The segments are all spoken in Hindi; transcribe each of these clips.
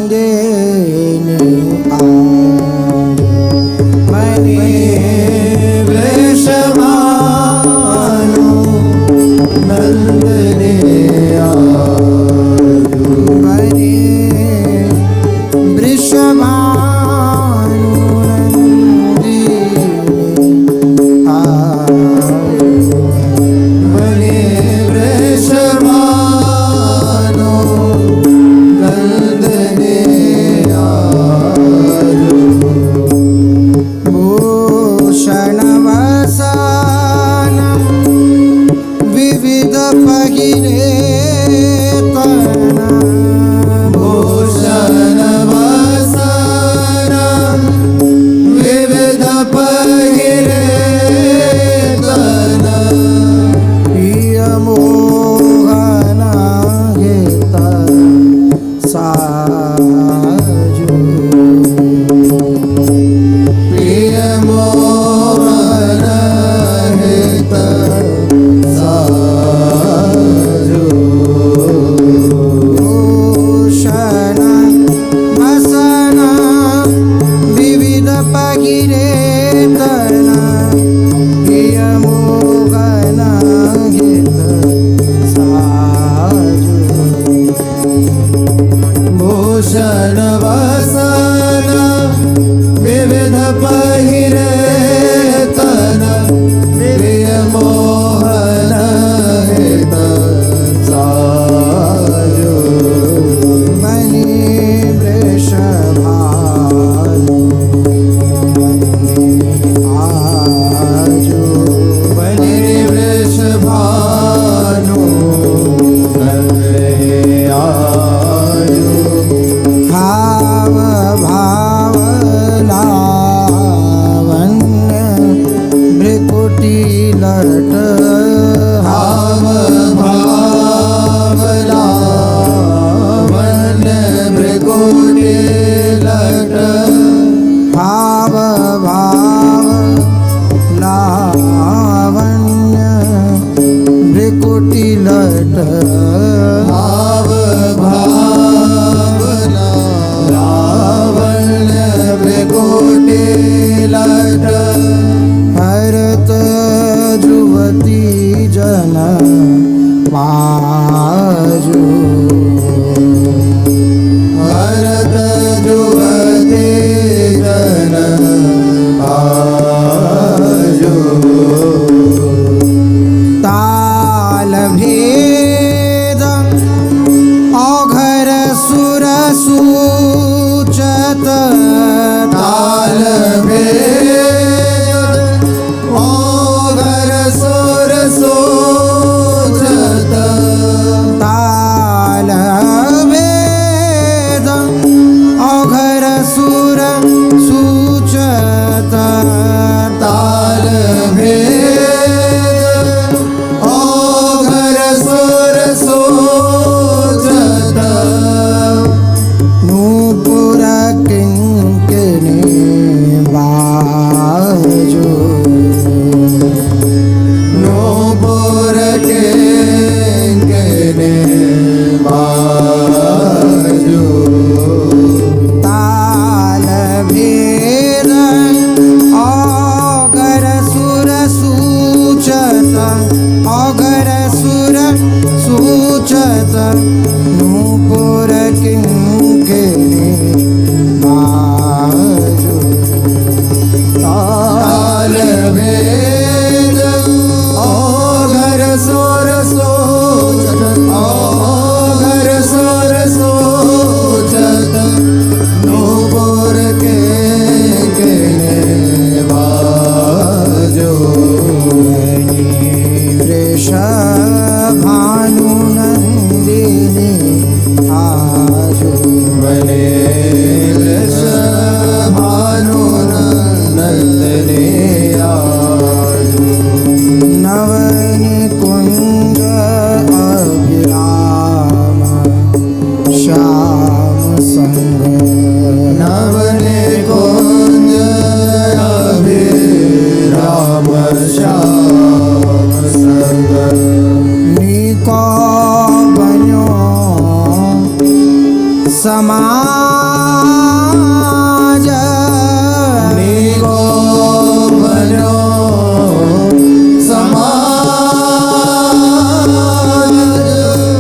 वृषभानुनन्दिनी मणि वृषभानुनन्दिनी मणि भूषणवसानं विविध पहिरे लट भाव भावना लावण्य भृकुटी लट हरत जुवती जन माजू भरत जुवती जन आजू ताल भेद औघर सुर सूचत ताल भेद औघर सुर सूचत ताल भेद औघर सुर सूचत ताल भेद औघर सुर सूचत नूपुर किंकिणी बाजू नूपुर किंकिणी बाजू ताल भेद औघर सुर सूचत औघर सुर सूचत नूपुर किंकिणी बाजू ताल भेद औघर सुर सूचत औघर सुर सूचत नूपुर किंकिणी बाजू वृषभानुनन्दिनी आजू बने भानुनन्दने आजू नवनिकुञ्ज अभिराम श्याम संग नवने कुंज अभिराम श्याम संग निको बन्यो समाज निको बन्यो समाज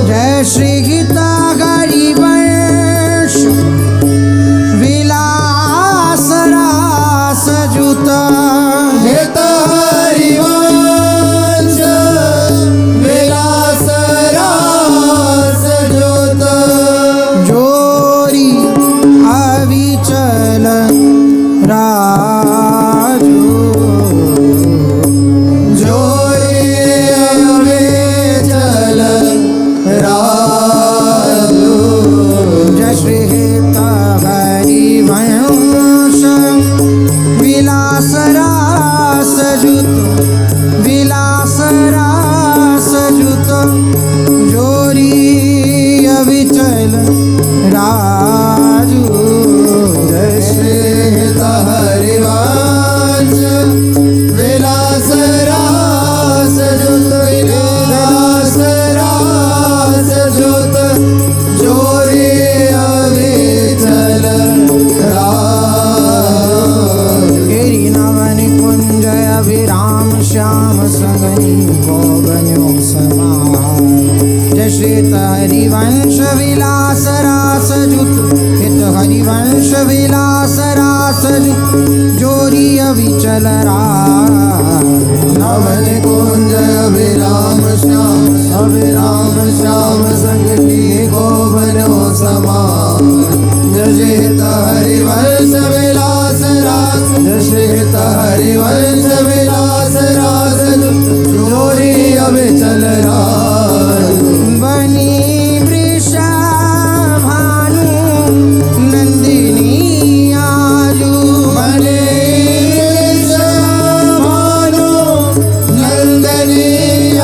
जय श्री गीता हरिवंश विलास रास जुत हित हरिवंश विलास रास जुत जोरी अविचल राजू जोरी अविचल राजू जय श्री गीता हरिवंश विलास रास जुत विलास रास जुत जोरी अविचल राजू जय श्री हरिवंश विलास रास जुत विलास रास जुत जोरी अविचल राजू गिरि नवन कुंज अभिराम श्याम संगनी गोबन्यो समाय जय श्री हरिवंश विलास रास जुत हित हरिवंश विलास रास जुत जोरी अविचल नवन कुंज अभिराम श्याम संगति गोबनो समान जशित हरिवंश विलास रास जशित हरिवंश विलास रास जोरी अविचल राज बनी वृषभानु नंदिनी आजू बने भानु नंदनी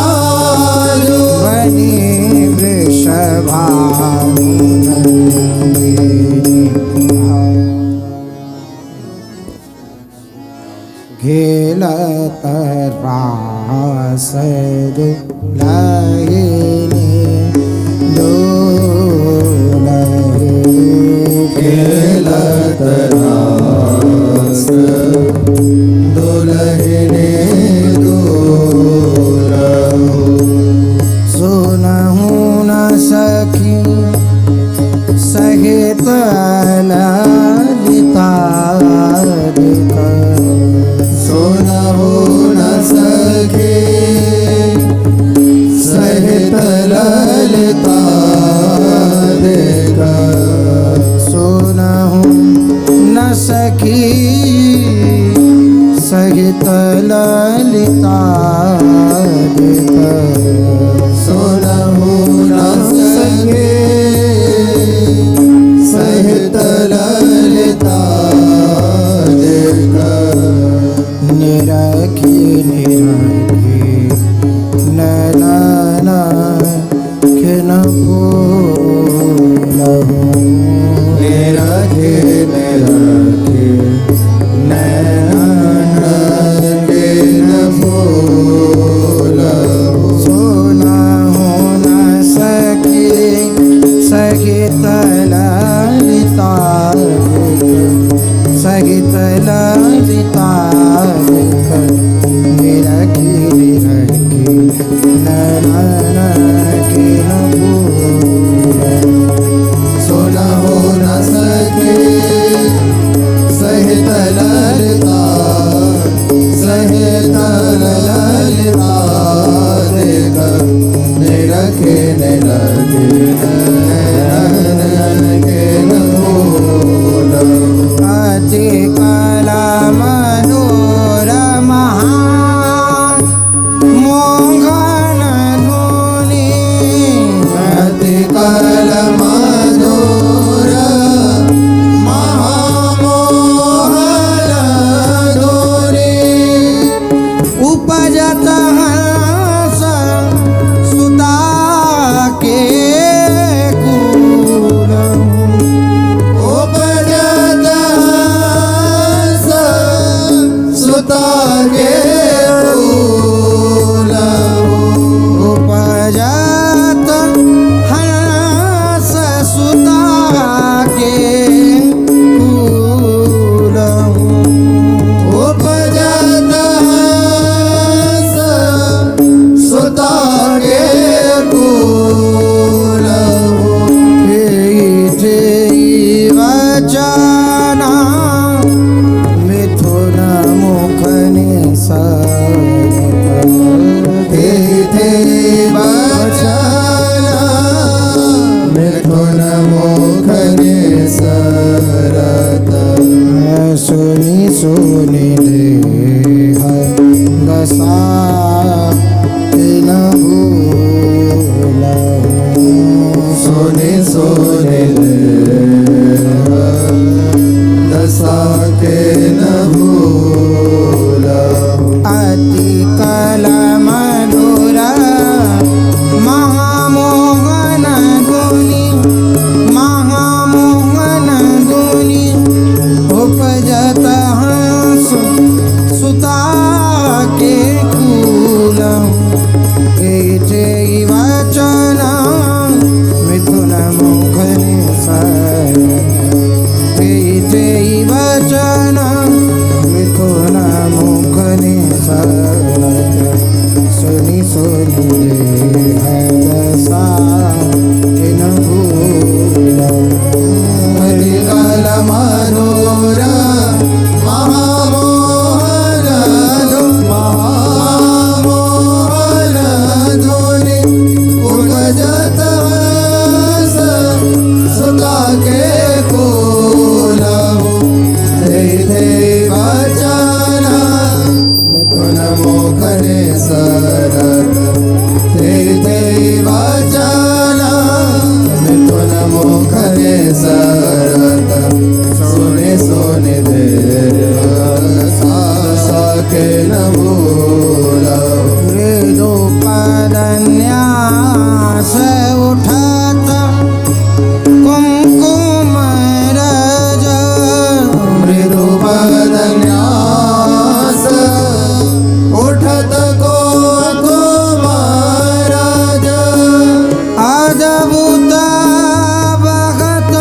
आजू बनी वृषभानु नंदिनी घेलत रास दुलहिनी खेन लगे नयन खेन भूल अति कला मधुर महा मोहन धुनि अति कल मधुर महामोहन धुनि उपजत हंस सुता के कूल उपजत हंस सुता के फूल उपजत हंस सुता के कूल उपजत हंस सुता के फूल वचना मिथुन मुखनि हे वचन मिथुन मुखने सरत सुनि सुनि देह दशा न भूलहु सोने सोने दशा के न भूलहु अति कला मधुर महामोहन धुनि महामोहन धुनि उपजत हंस सुता के कूल वचन मिथुन मुखनि सरत वचन मिथुन मुखनि सरत सुनि सुनि देह दशा न भूलहु हरिकल मनोर महामोहन महामोहन धुनि उपजत हंस सुता के फूलहु हे वचन मिथुन मुखने सरत हे वचन मिथुन मुखने सरत सोने सोने दे के न भूलहु मृदुपदन्यास उठत कुमकुम रज मृदुपदन्यास उठत को कुमारज अद्भुत भगत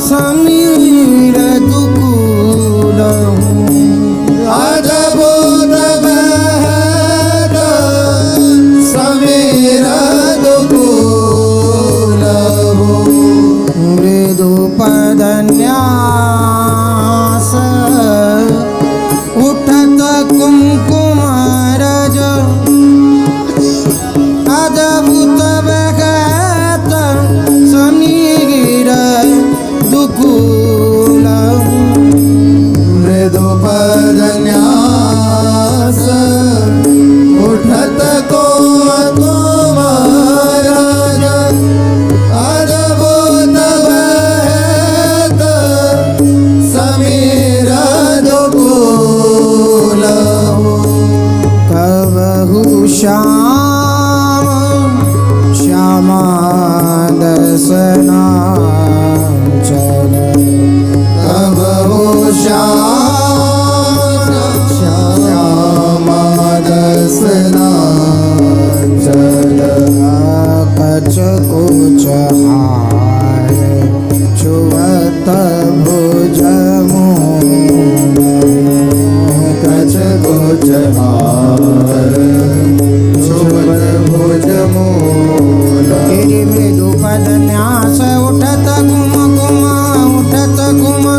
समीर दुकूल अद्भुत बहत समीर दुकूलहु मृदुपदन्यास उठत कुमकुम रज अद्भुत भगत समीर दुकूल मृदुपदन्यास उठत को कुमारज अद्भुत बहत समीर दुकूलहु कबहु श्याम श्यामा दसनाचल कबहु श्यामा दसनाचल कच कुच हार छुअत भुज कच कुच हार छुअत भुज मूल गिरि मृदुपदन्यास उठत कुम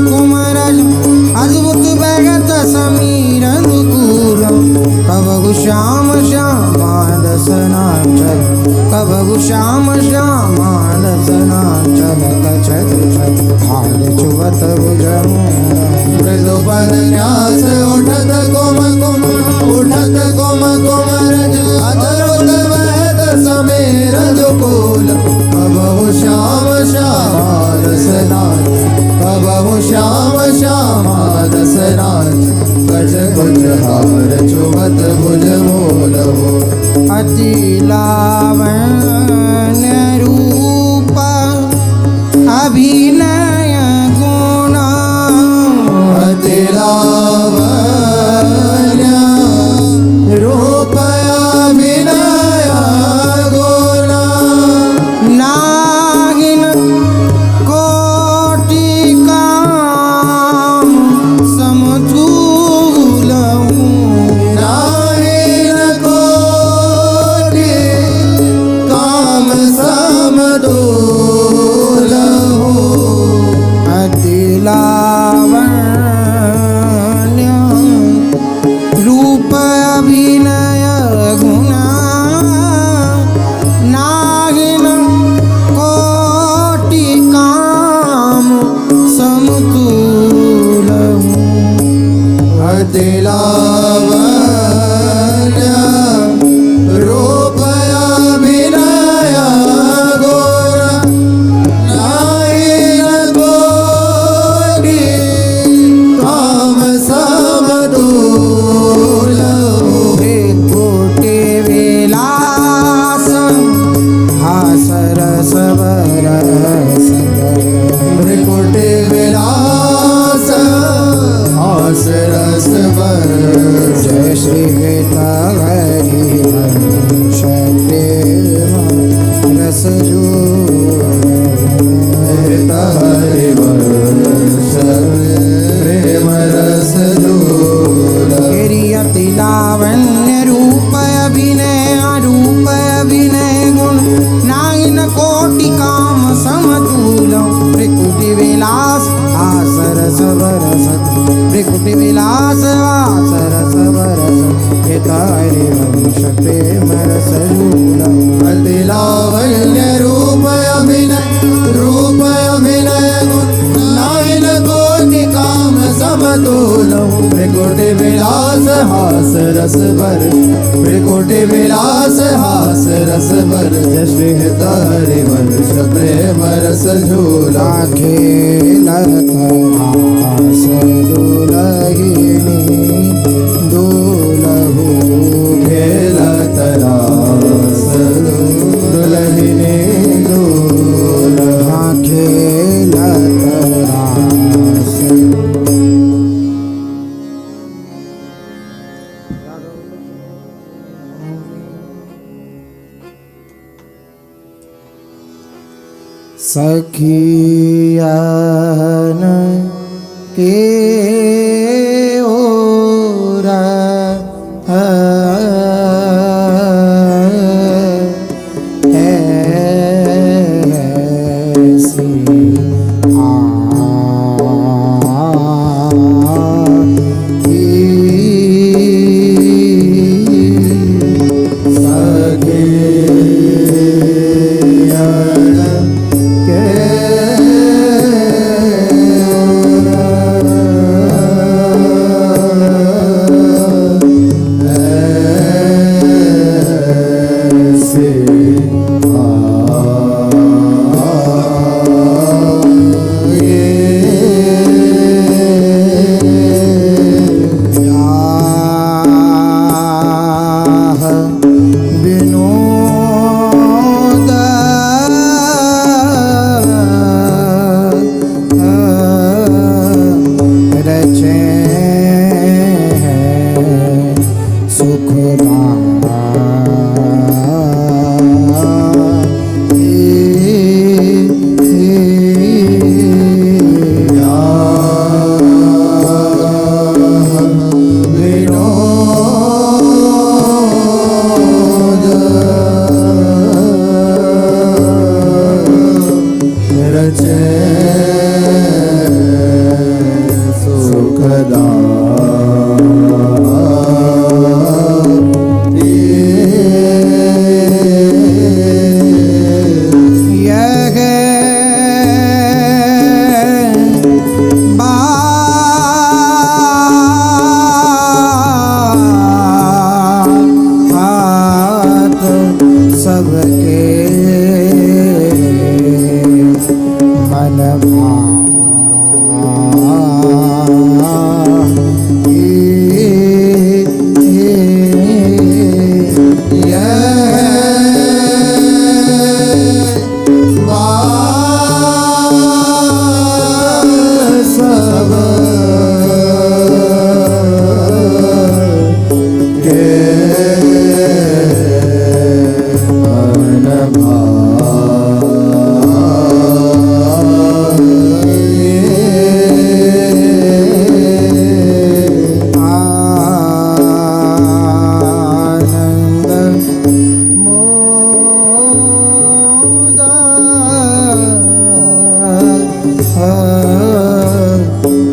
कुम रज अद्भुत भगत समीर दुकूल कबहु श्याम श्यामा दसनाचल चल कबहु श्याम श्यामाल सनाचल कछत छत हाल छुवत भुज मृदुपद न्यास उठत कुम कुम उठत कुम कुम रज अधरुत वहत समेर दुकूल कबहु श्याम श्यामाल सनाच कबहु श्याम श्यामाल सनाच गज गुज हार छुवत भुज मूल हो अति लावण्य रूप अभिनय गुण अति लावण्य रूप अभिनय गुण नागिन कोटि काम समतुल नाहिन कोटि काम समतुल हो अति लावण्य रूप अभिनय गुण नागिन कोटि काम समतुल अति लावण्य रूप अभिनय गुण नाहिन कोटि काम समतुल हो कोटि विलास हास रस बरस भ्रिकुटि विलास हास रस बरस जय श्री हरि वंश प्रेम रस जो हरि वर्ष प्रेम रस दूल तेरी अति लावण्य रूप अभिनय गुण नागिन कोटि काम समतुल त्रिकुटि विलास हास रस बरस त्रिकुटि विलास हास रस बरस हरि वंश प्रेम रस झूला अति लावण्य रूप अभिनय गुण नाहिन कोटि काम समतुल भ्रिकुटि विलास हास रस बर भ्रिकुटि विलास हास रस बर जय हरि वर्ष प्रेम रस झूला खेलत रास दुलहिनी दुलहु खेलत रास दुलहिनी दूल खेलत रास सखियन के ओर ऐसी के मन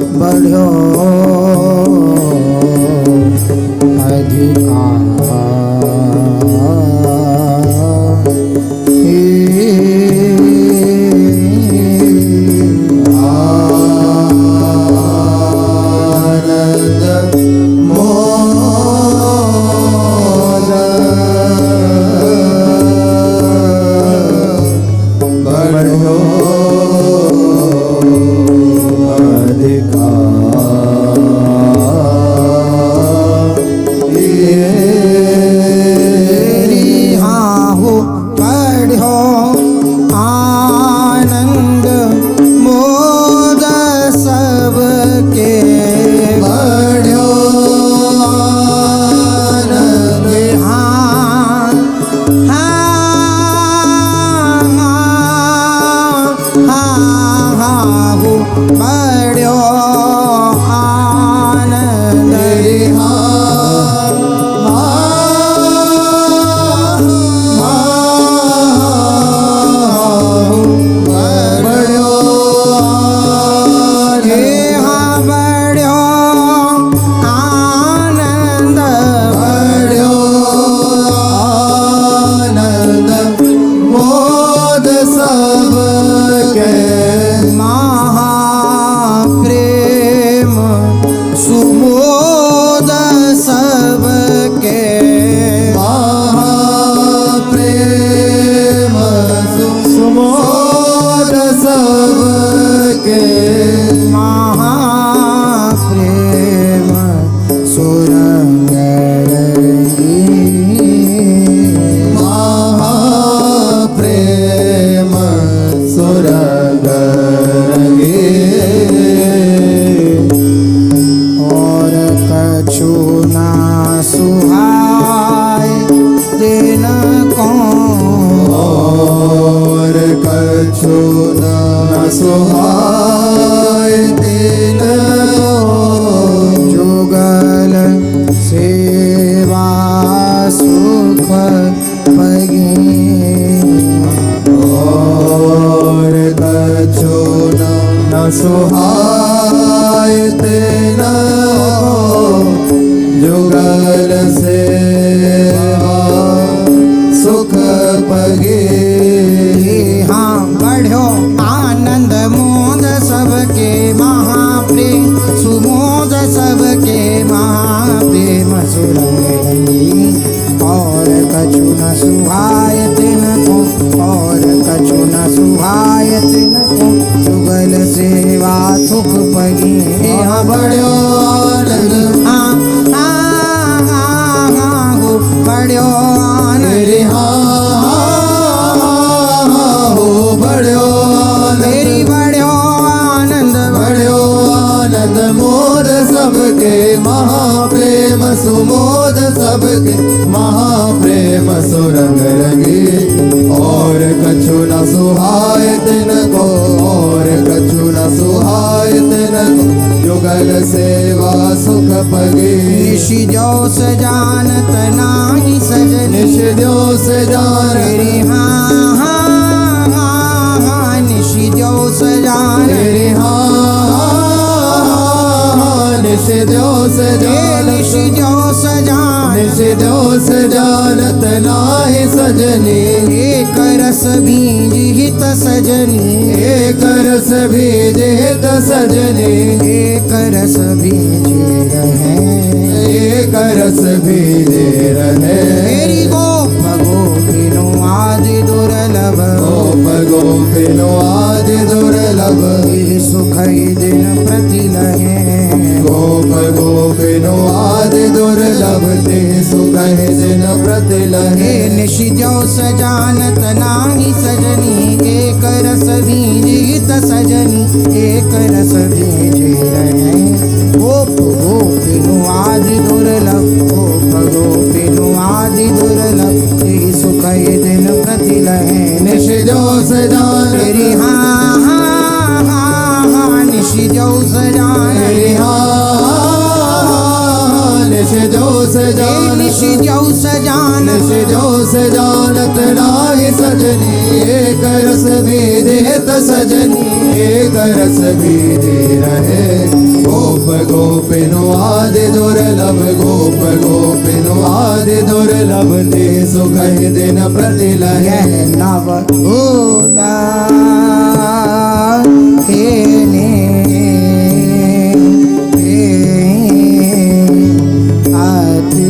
बढ़ो सुहाय दिन जुगल सेवा सुख पगी और कछु न सुहाय दिन जुगल सेवा सुख पगे। हाँ बढ़ो आनंद मोद सबके महाप्रेम सुमोद सबके महाप्रेम सुरंगी और कछु न सुहाय तिनको और कछु न सुहाय तिनको जुगल सेवा सुख पगी। हाँ बढ़ो आनंद हाँ हाँ हाँ हाँ हो बढ़ो आनंद मेरी बढ़ो आनंद बढ़ो आनंद मोद सबके महाप्रेम सुमोद सबके महाप्रेम सुरंग रंगी और कछु न सुहाय तिनको और कछु न सुहाय तिनको जुगल सेवा सुख पगे। ऋषि जो सजानत नाही सजन निश जो सजान रे हाँ हाँ हाँ हाँ निशि जो सजान रे हाँ निश जो सजान ऋषि जो सजान निश जो सजानत नाही सजनी एक रस बीज हित सजनी एक रस बीज हित सजनी एक रस बीज रहे एक रस बीज रहे। मेरी गोप गोपिनो आदि गोपिनो आदि दुर्लभ ये सुख दिन प्रति लहे गोप गोपिनो आदि दुर्लभ ते सुख दिन प्रति लहे निशि जो सजानत नाही सजनी एक रस बीजित सजनी एक रस बीजे रहे गोप गोपिनु आदि दुर्लभ गोप गोपिनु आदि दुर्लभ ये सुख दिन प्रति लहे निश जो सजान तेरी हाँ हाँ हाँ हाँ निशि जो सजान निश जो सजान निशि जो सजान निश जो सजानत नाही सजनी एक रस भेदेत सजनी एक रस भेदे रहे गोप गोपिनो आदि दुर्लभ गोप गोपिनो आदि दुर्लभ ते सुख दिन प्रति लहे नव ओला हे ने आते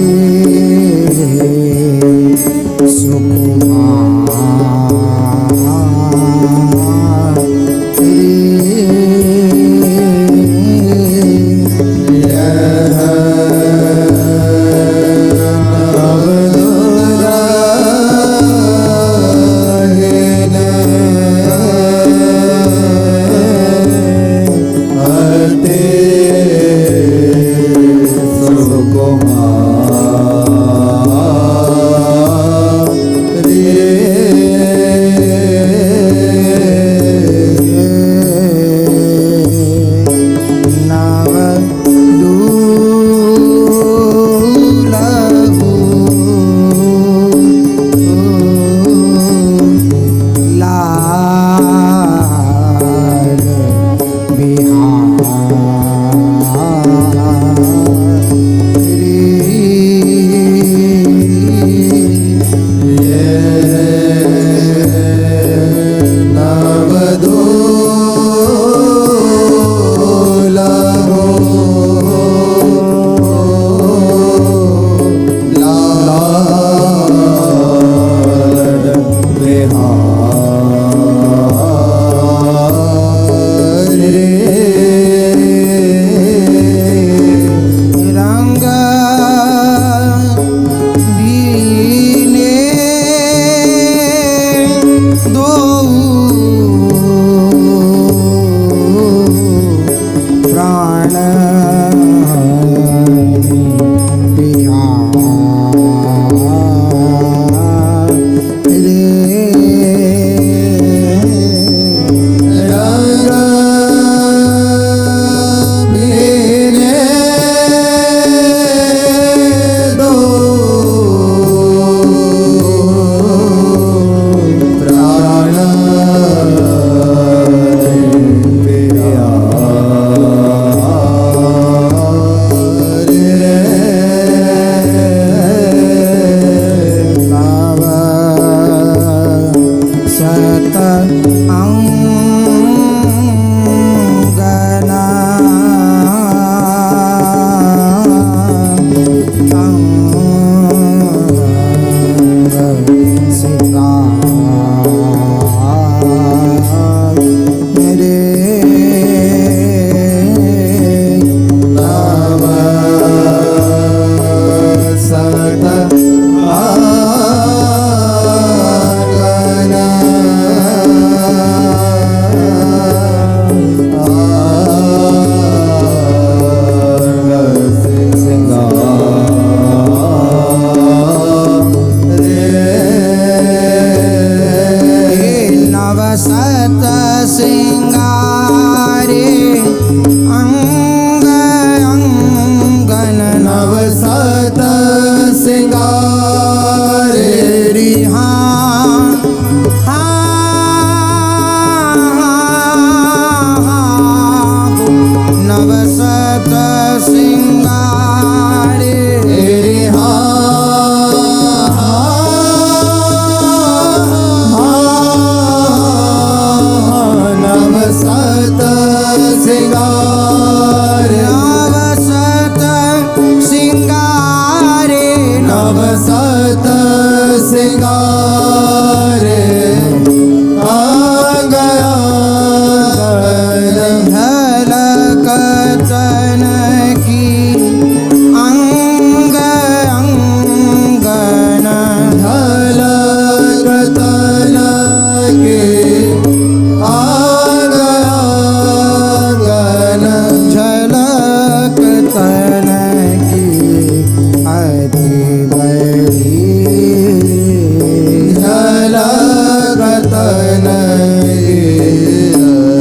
रतन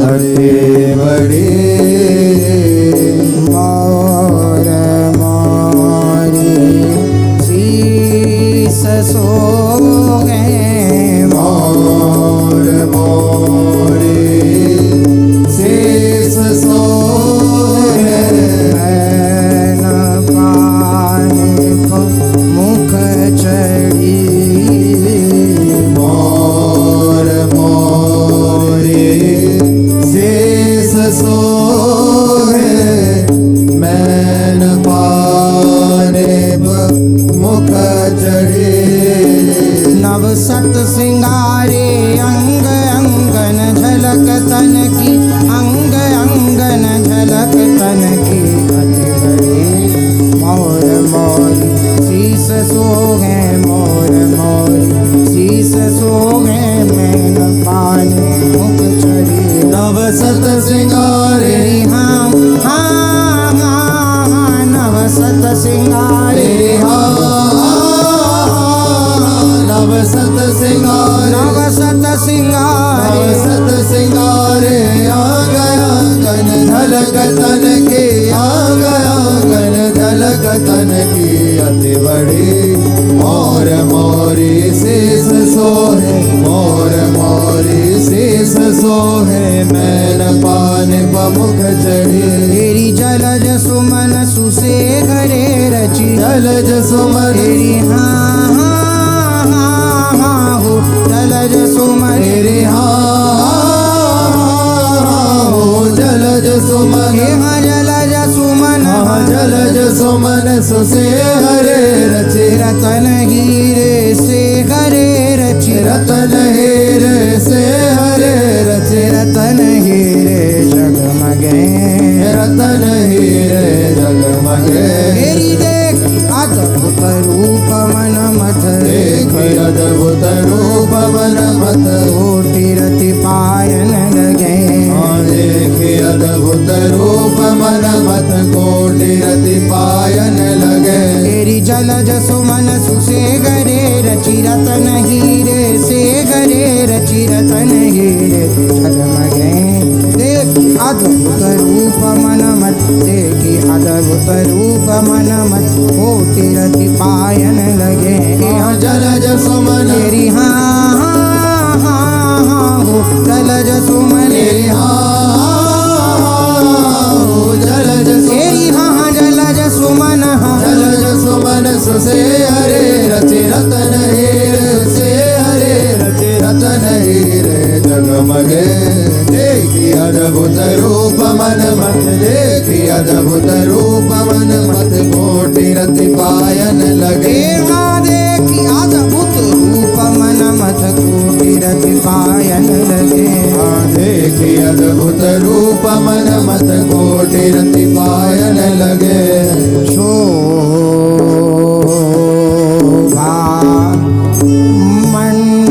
अति बड़ी मोर मोरी शीस सोगे मोर मोरी शेष सोहे मैन पाने को मुख चढ़ी मोर मोरी शेष सोहे मैन पाने मुख चढ़े नव सत सिंगारे अंग अंगन झलक तन की अंग अंगन झलक तन की अति बड़ी मोर मोरी शीस सोहे मोर मोरी शीस सोहे मैन पान मुख चढ़ी नव सत सिंगारे हाँ हाँ हाँ नव सत सिंगारे नव सत सिंगारे नव सत सिंगारे सत सिंगारे आ गया गन झलक तन के आ गया गन झलक तन की अति बड़ी मोर मोरी शेष सोहे मोर मोरी शेष सोहे मैन पान मुख चढ़ी तेरी जलज सुमन सुसे घरे रची जलज सुमन तेरी हाँ हाँ हाँ हाँ हो जलज सुमन मेरे हो जलज सुमन हे हाँ जलज सुमन जलज सुमन सुसे हरे रचे रतन हीरे से घरे रची रतन हीरे से हरे रचे रतन हीरे जगमगे रतन हीरे जगमगे तेरी देख अद्भुत रूप मन मत देख अद्भुत रूप मन मत कोटि रति पायन लगे देख अद्भुत रूप मन मत कोटि रति पायन लगे तेरी जलज सुमन सुसे गरे रचि रतन हीरे से गरे रचि रतन हीरे जगमगे देखी अद्भुत रूप मन मत देखी अद्भुत रूप मन मत कोटि रति पायन लगे जलज सुमन तेरी हाँ हाँ हाँ हाँ हो जलज सुमन तेरी जलज तेरी हाँ जलज सुमन जलज सुमन सुसे हरे रचे रतन हीरे से हरे रचे रतन हीरे जगमगे देखी अद्भुत रूप मन मत देखी अद्भुत रूप मन मत कोटि रति पायन लगे देखी अद्भुत रूप मन मत कोटि रति पायन लगे देखी अद्भुत रूप मन मत कोटि रति पायन लगे शोभा मंडप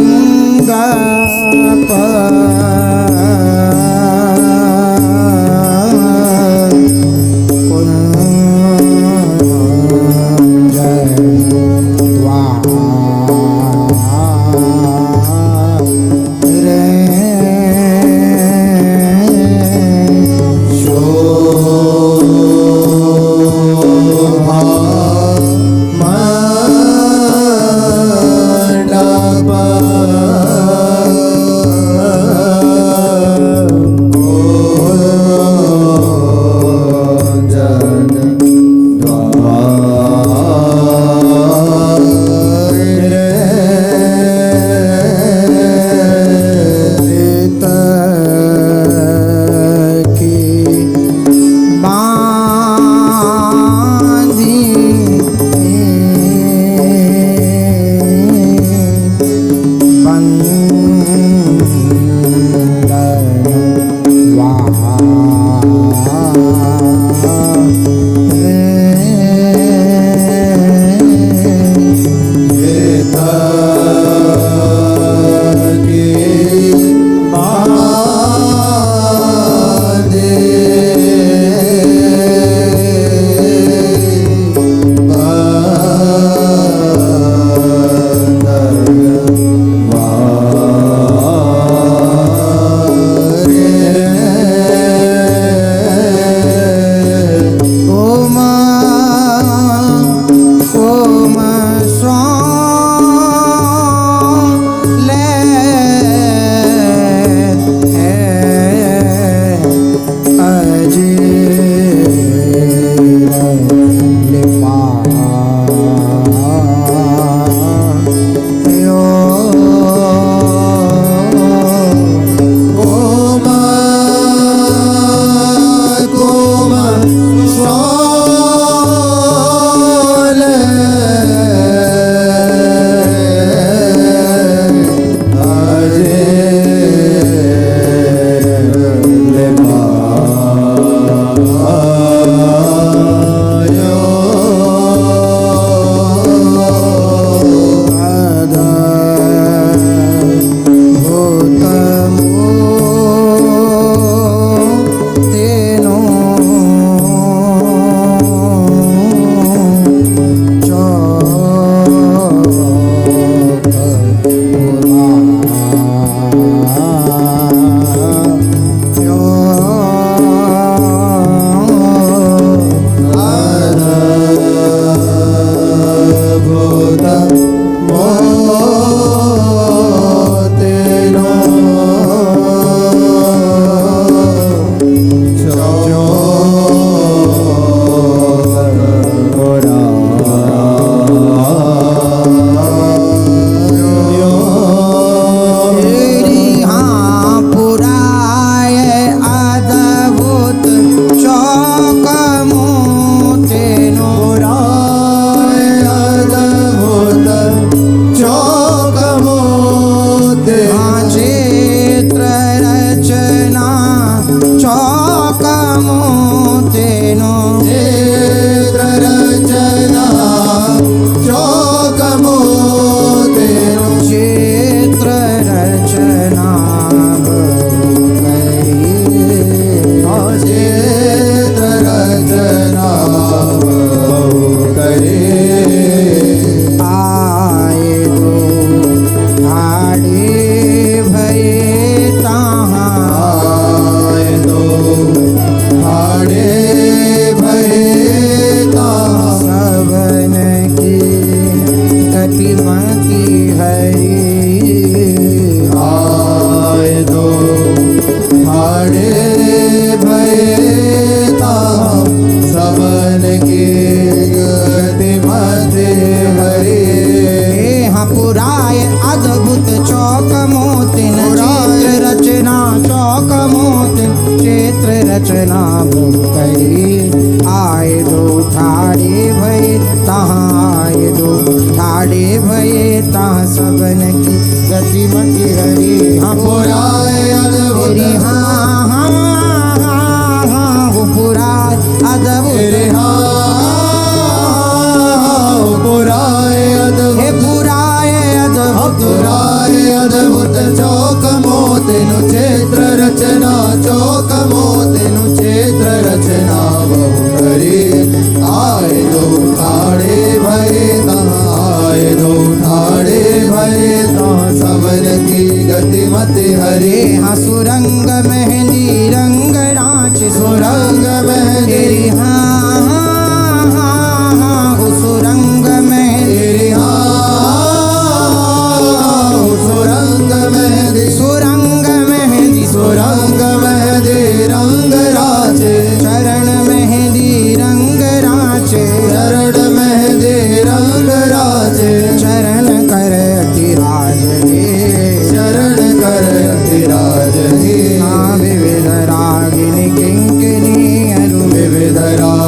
ता सबन की गति मति हरी हाँ पुराए अद्भुत तेरी हाँ हाँ हाँ हाँ वो पुराए अद्भुत तेरे पुराए अद्भुत हे पुराए अद्भुत पुराए अद्भुत चौक मोतेनु क्षेत्र रचना चौक मोतेनु क्षेत्र रचना बहु करी आए दो ठाड़े भये आए दो ठाड़े भये सबन की गति मति हरे हाँ सुरंग मेहंदी रंग राच सुरंग मेहंदी तेरी हाँ हाँ हाँ हाँ वो सुरंग मेहंदी तेरी सुरंग मेहंदी सुरंग मेहंदी सुरंग मेहंदी रंग राचे चरण मेहंदी रंग राचे चरण मेहंदी रंग राचे चरण कर अतिराज रे चरण कर अतिराज ही हाँ विविध रागिनी किंकिनी अरु विविध राग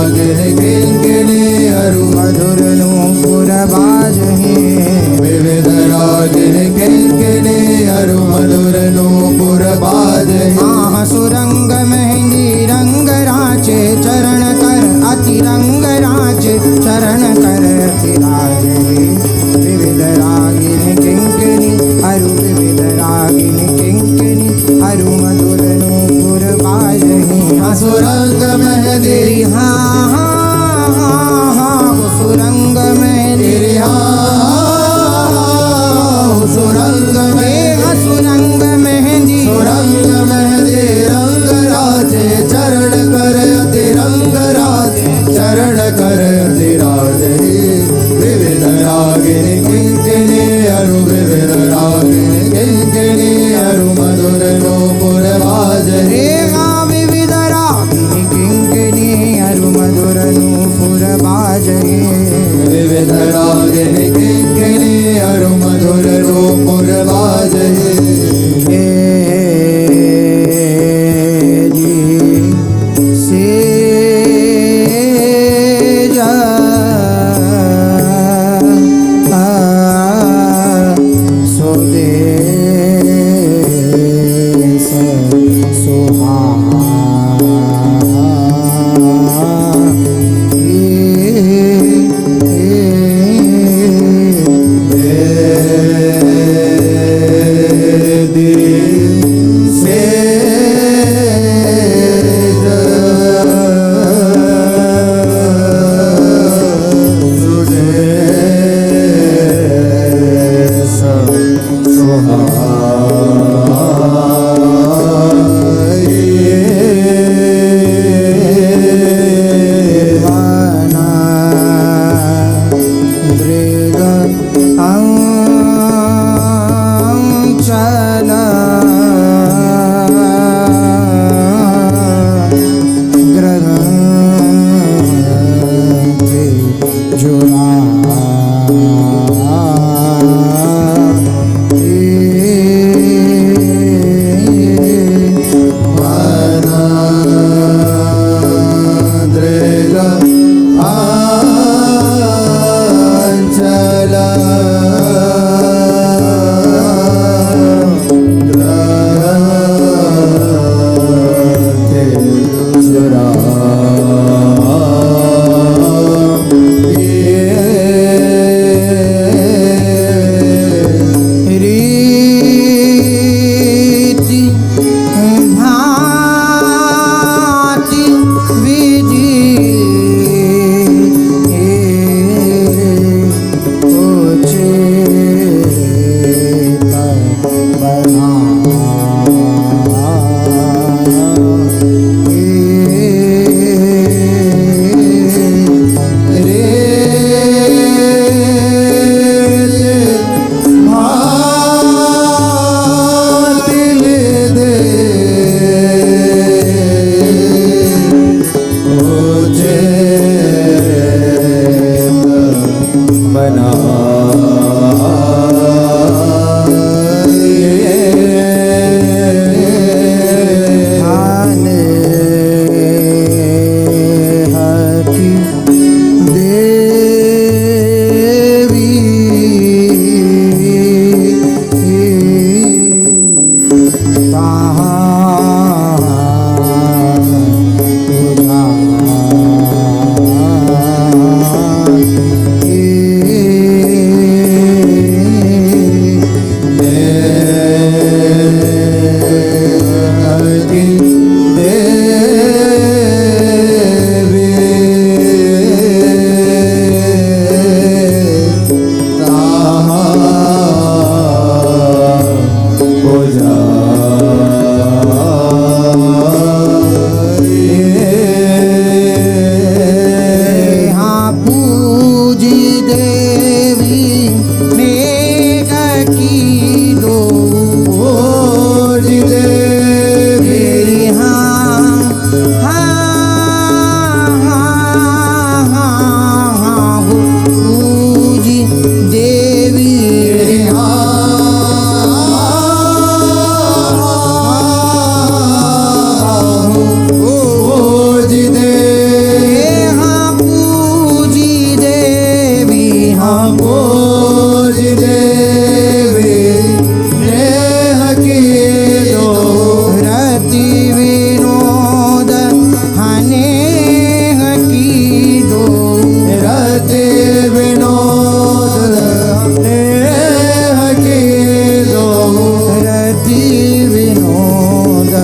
विनोद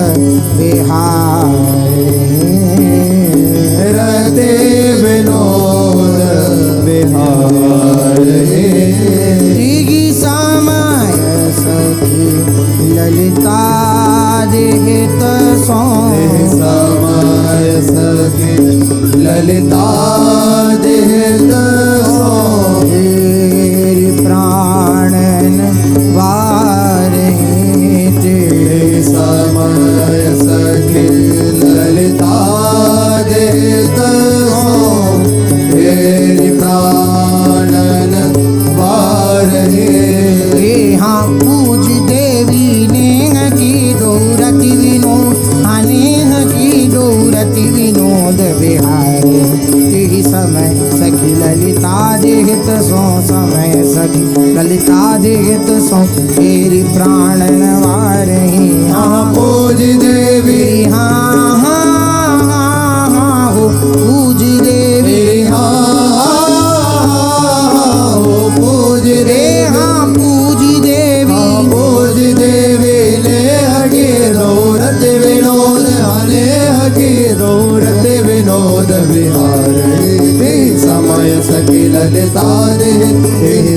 विहारे रते विनोद विहारे तिघि समय सखी ललिता देहित सो समय सखी ललिता देहित सो तेरी प्राणन वारे तेरे समय सखी ललिता देहित सो तेरी प्राणन वारहे हाँ पूज देवी नेह की दौरति विनोद अनेह की दौरति विनोद विहारे तेहि समय सखी ललिता देहित सो समय सखी ललिता देहित सो तेरी प्राणन वारहि हाँ पूज देवी हाँ हाँ हाँ हाँ हो पूज देवी पूज रे हाँ पूज देवी पूज देवी ले हगे दौरत विनोद हले हगे दौरत विनोद विहारे समय सखी ललिता देहित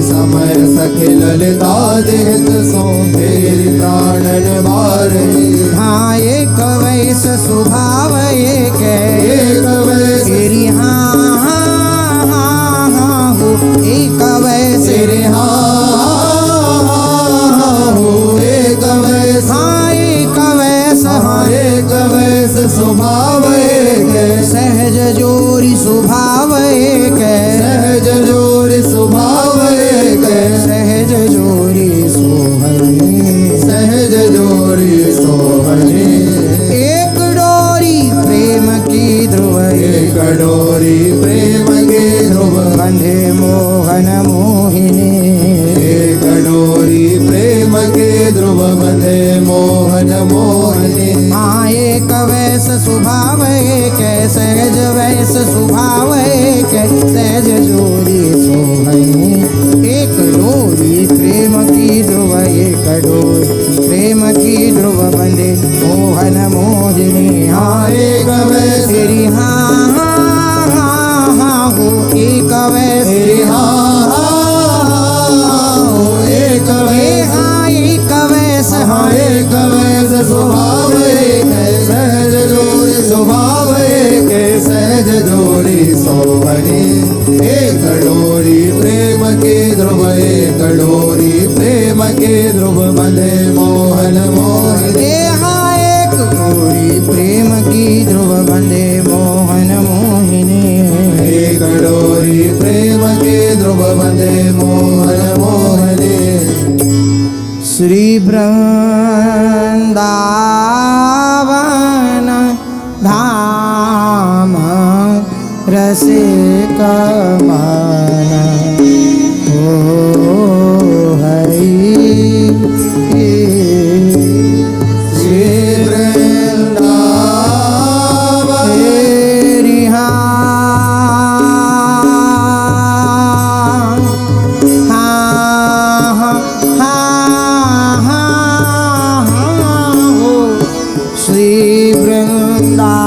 समय सखी ललिता देहित सो तेरी प्राणन वारे हाँ एक वैस स्वभाव एक वैस तेरी हाँ हाँ हाँ हाँ हो एक वैस तेरे हो एक वैस हाँ एक वैस हाँ एक वैस स्वभाव एक सहज जोरी स्वभाव एक सहज जोरी स्वभाव एक सहज जोरी सोहनी सहज जोरी सोहनी एक डोरी प्रेम की ध्रुव एक डोरी प्रेम के ध्रुव बंधे मोहन मोहिनी एक डोरी प्रेम के ध्रुव बंधे मोहन मोहनी हाँ एक वैस स्वभाव एक सहज वैस स्वभाव एक सहज जोरी सोहनी एक डोरी प्रेम की ध्रुव एक डोरी प्रेम की ध्रुव बंधे मोहन मोहिनी हाँ एक वैस तेरी हाँ हाँ हाँ हाँ हो एक वैस तेरी एक वैस हाँ एक वैस हाँ एक वैस स्वभाव एक सहज जोड़ी स्वभाव एक सहज जोड़ी सोहनी एक डोरी प्रेम के ध्रुव एक डोरी प्रेम के ध्रुव बंधे मोहन मोहिनी हाँ एक डोरी प्रेम की ध्रुव बंधे मोहन मोहिनी एक डोरी प्रेम के ध्रुव बंधे मोहन मोहिनी श्री वृंदावन धाम रसिक मन ओ हरि श्री वृंदावन तेरी हाँ हाँ हाँ हाँ हाँ हो श्री वृंदावन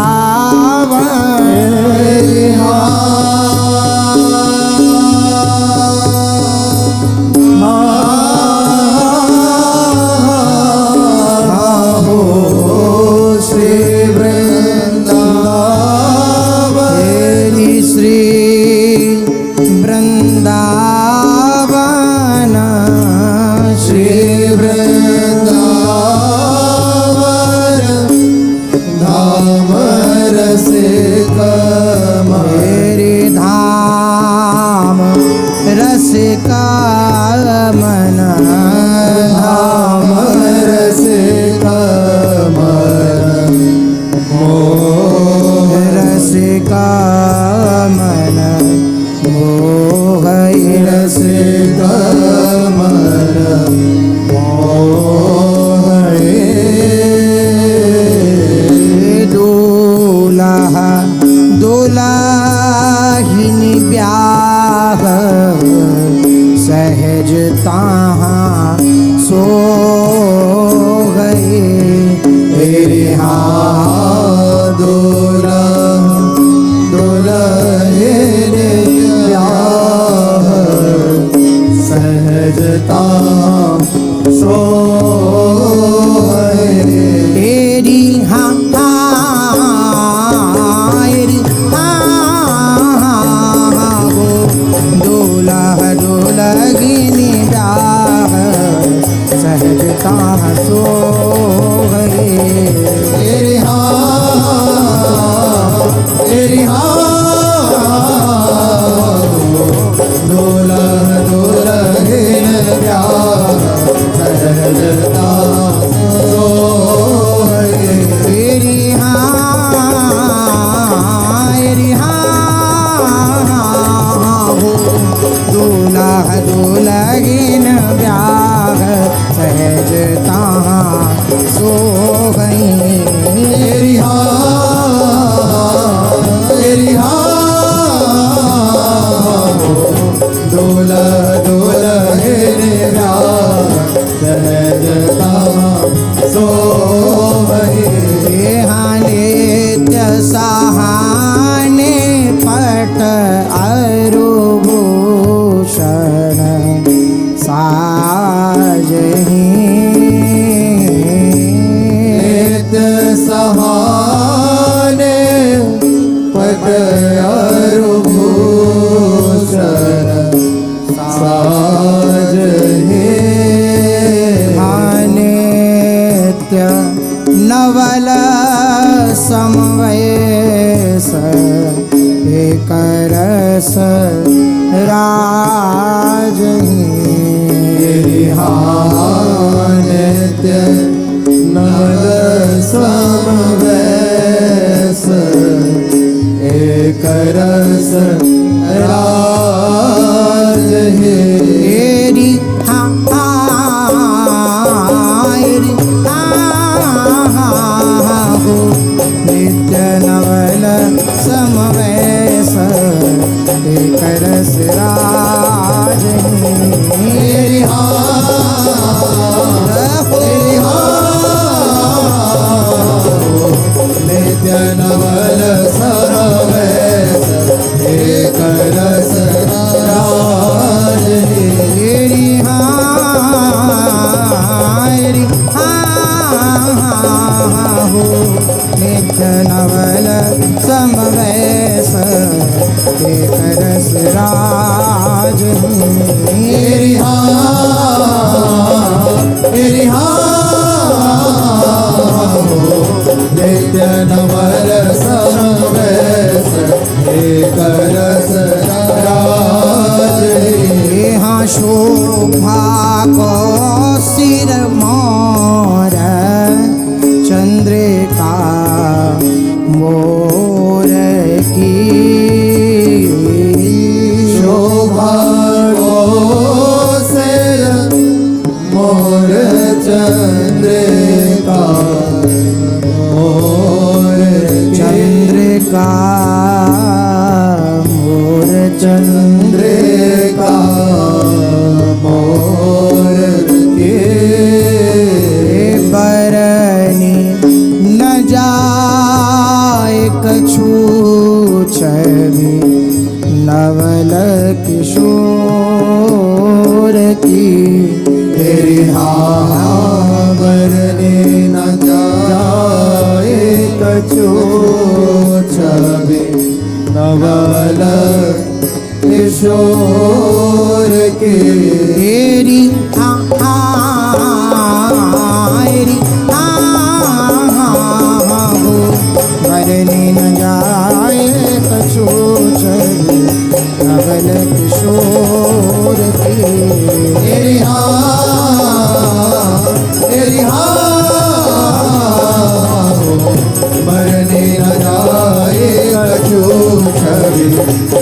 श्री वृंदावन तेरी श्री वृंदावन श्री वृंदावन धाम रसिक मेरे धाम रसिक मन धाम रसिक मोह रसिक मन मोह रसिक मन मोह दूल्हा नित्य सहाने पट अरुभूषण साजहि नित्य सहाने पट अरुभूषण साजहि नित्य नवल समवयस एक रस राजहि नित्य नवल समवयस एक रस राजहि नित्य नवल समवयस एक रस राजहि नित्य नवल समवयस एक रस राजहि नित्य नवल समवयस एक रस राजहि नित्य नवल समवयस एक रस राजहि शोभा को सिर मोर चंद्रिका मोर की शोभा को सिर मोर चंद्रिका मोर चंद्रिका मोर चंद्रिका मोर के बरनी न जाए कछु छवि नवल किशोर की तेरी बरने न जाए कछु छवि नवल किशोर के तेरी बरने न जाए कछु छवि नवल किशोर की तेरी मरने न जाए कछु छवि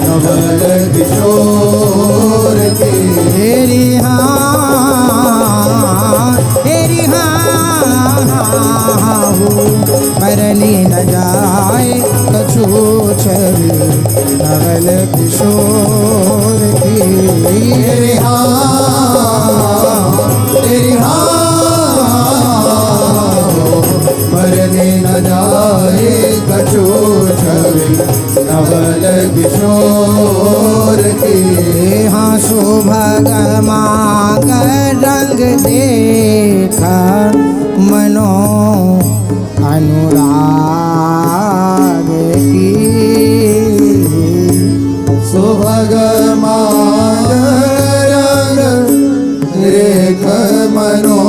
नवल किशोर की तेरी मरने न जाए कछु छवि नवल किशोर की तेरी मरने न जाए कछु छवि नवल किशोर की सुभगमा रंग देखा मनो अनुराग की सुभगमा रंग रेख मनो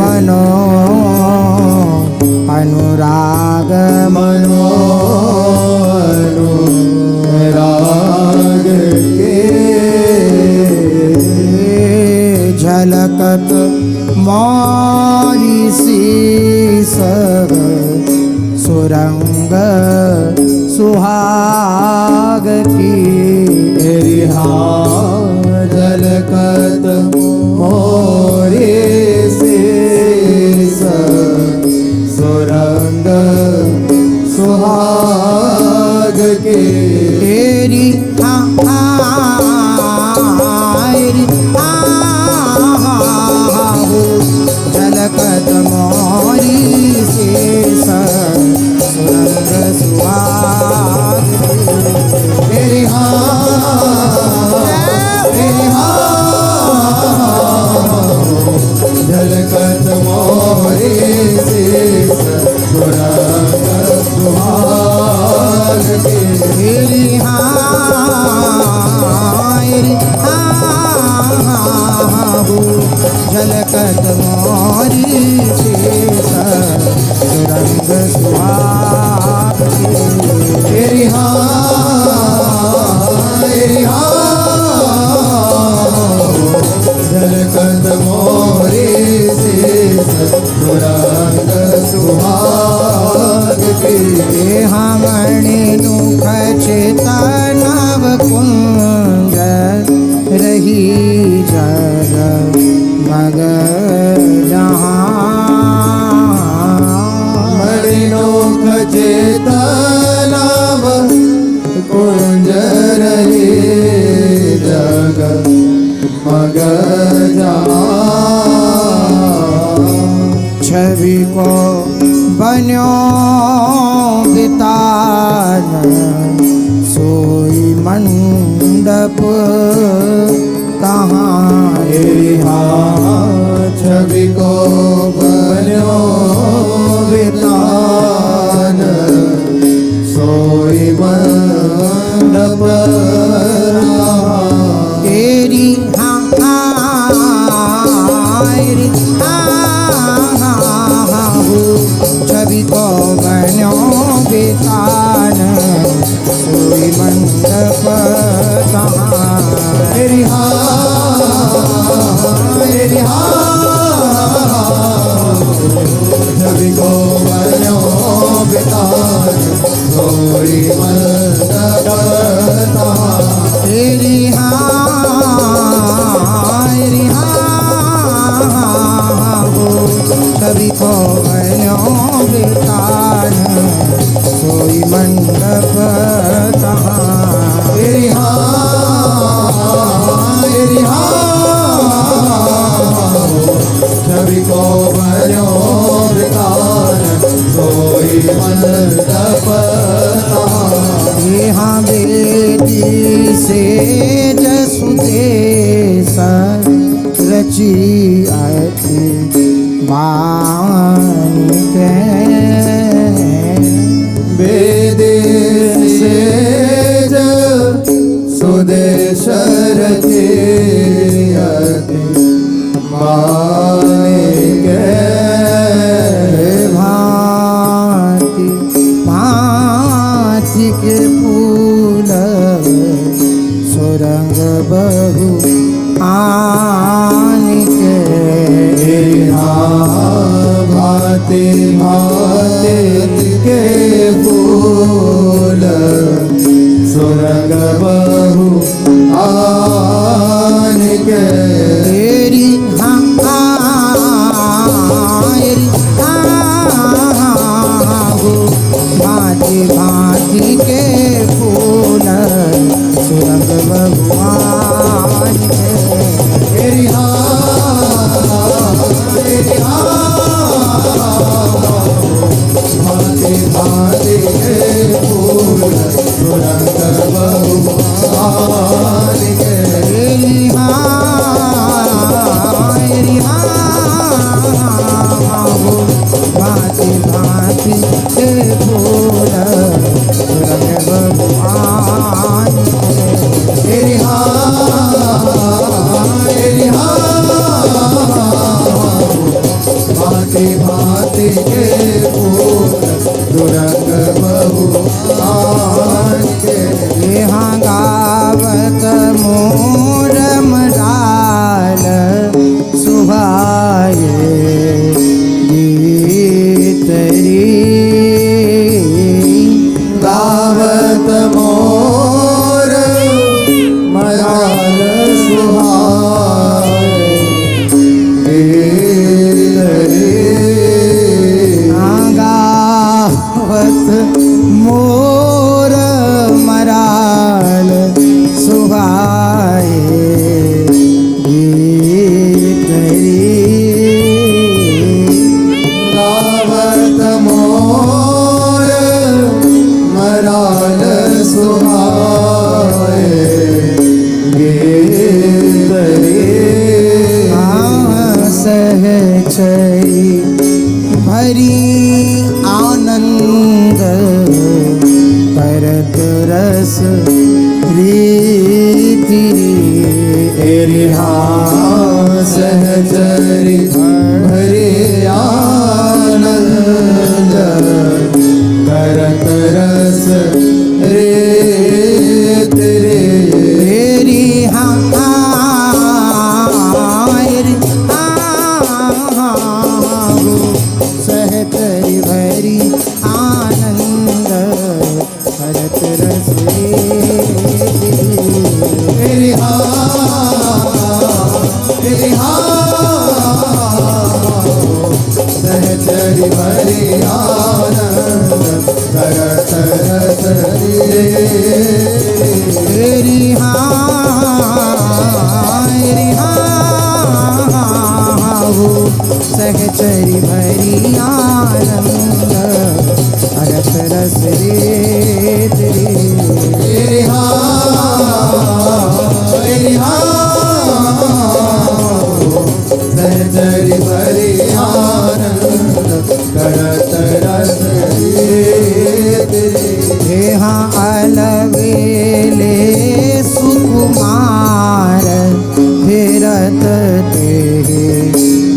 मनो अनुराग मनो अनुराग के झलकत मौरी शीस सुरंग सुहाग की झलकत मोरे से सुरंग सुहाग के तेरी झलकत मोरी शेष सुरंग सुहाग तेरी झलकत मोरी शेष सुरंग सुहाग मणि नुख चेतनव कुंज रही जग मग जहाँ मणि नुख चेतनव कुंज रही जग मग जहाँ छवि को बन्यो बितान सोई मंडप कहाँ छवि को बन्यो बितान सोई मंडप तेरी छवि को बन्यो बेतान सोई मंडप कहाँ तेरी छवि को बन्यो बेतान सोई मंडप तेरी छवि को बन्यो बेतान सोई मंडप कहाँ तेरी छवि को बन्यो बेतान सोई मंडप यहाँ बेटी से जसुदेश रची आती बानी के विदेश सुदेश रचे भांति भांति के फूल सुरंग बहु आन के भांति भांति के फूल सुरंग बहु आन के तेरी भांति भांति के फूल सुरंग भगवान के तेरी भांति भांति के फूल सुरंग भगवान के भांति भांति के फूल सुरंग भगवान तेरी भांति भांति के फूल सुरंग भगवान के यहाँ गावत मोर मडाल सुहाए गीत रे गावत मोर मराल सुहाए गावत मोर मराल सुहाए गीत रे गावत मोर मराल सुहाए गीत सहचरी भरी आनंद करत रस रीति तेरी सहचरी भरे आनंद करत रस रे तेरे तेरी हाँ सहचरी भरी आनंद भरत रस तेरी सहचरी भरी आनंद करत रस रे तेरी सहचरी भरी आनंद भरत रस रे तेरी सहचरी भरी आनंद करत रस रे हाँ अलवेले सुकुमार फिरत ते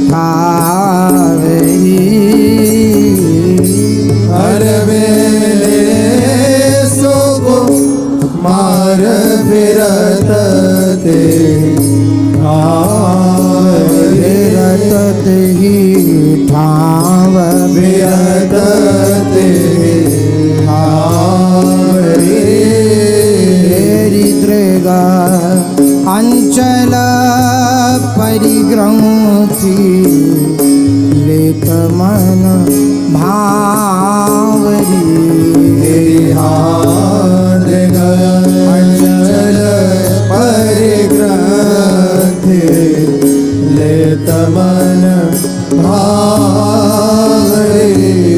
भावरी अलवेले सुकुमार फिरत ते फिरत ते ठाव फिरत ते दृगा अंचल परिग्रंथि लेत मन भावरी अंचल परिग्रंथि लेत मन भावरी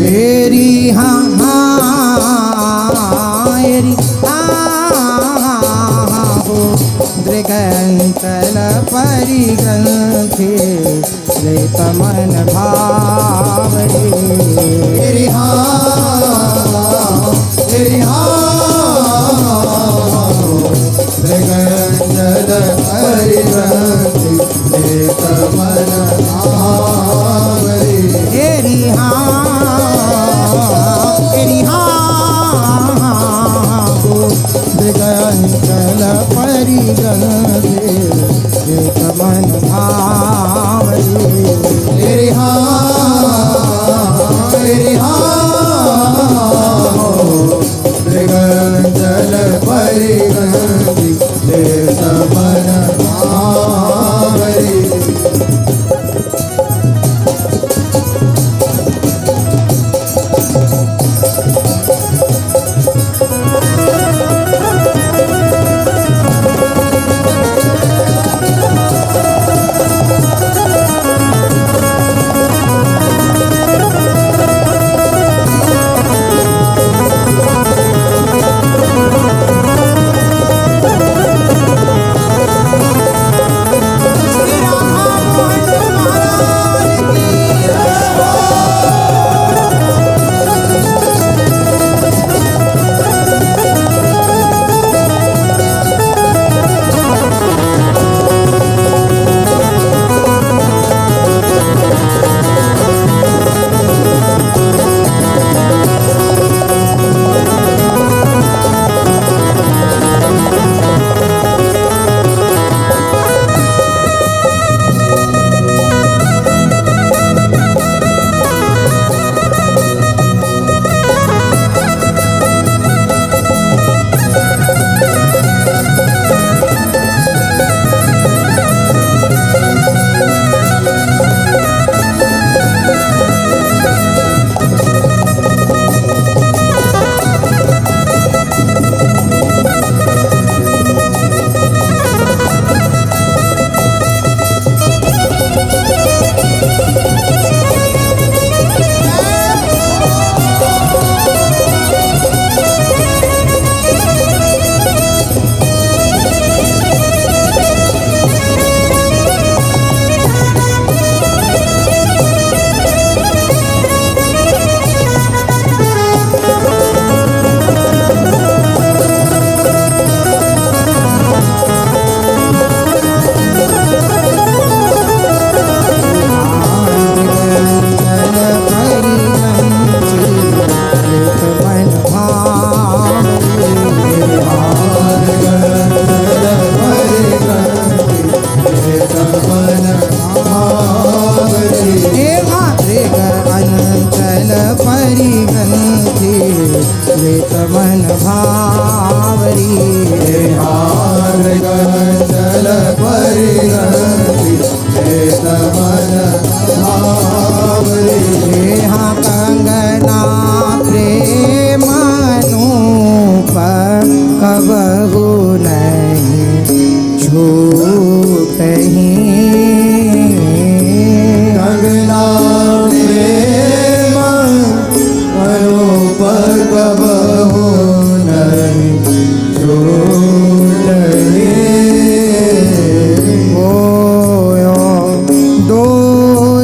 तेरी दृगंतल परिग्रंथि लेत मन भावरी दृगंतल परिग्रंथि लेत मन भावरी तेरी दृगंतल परिग्रंथि लेत मन भावरी तेरी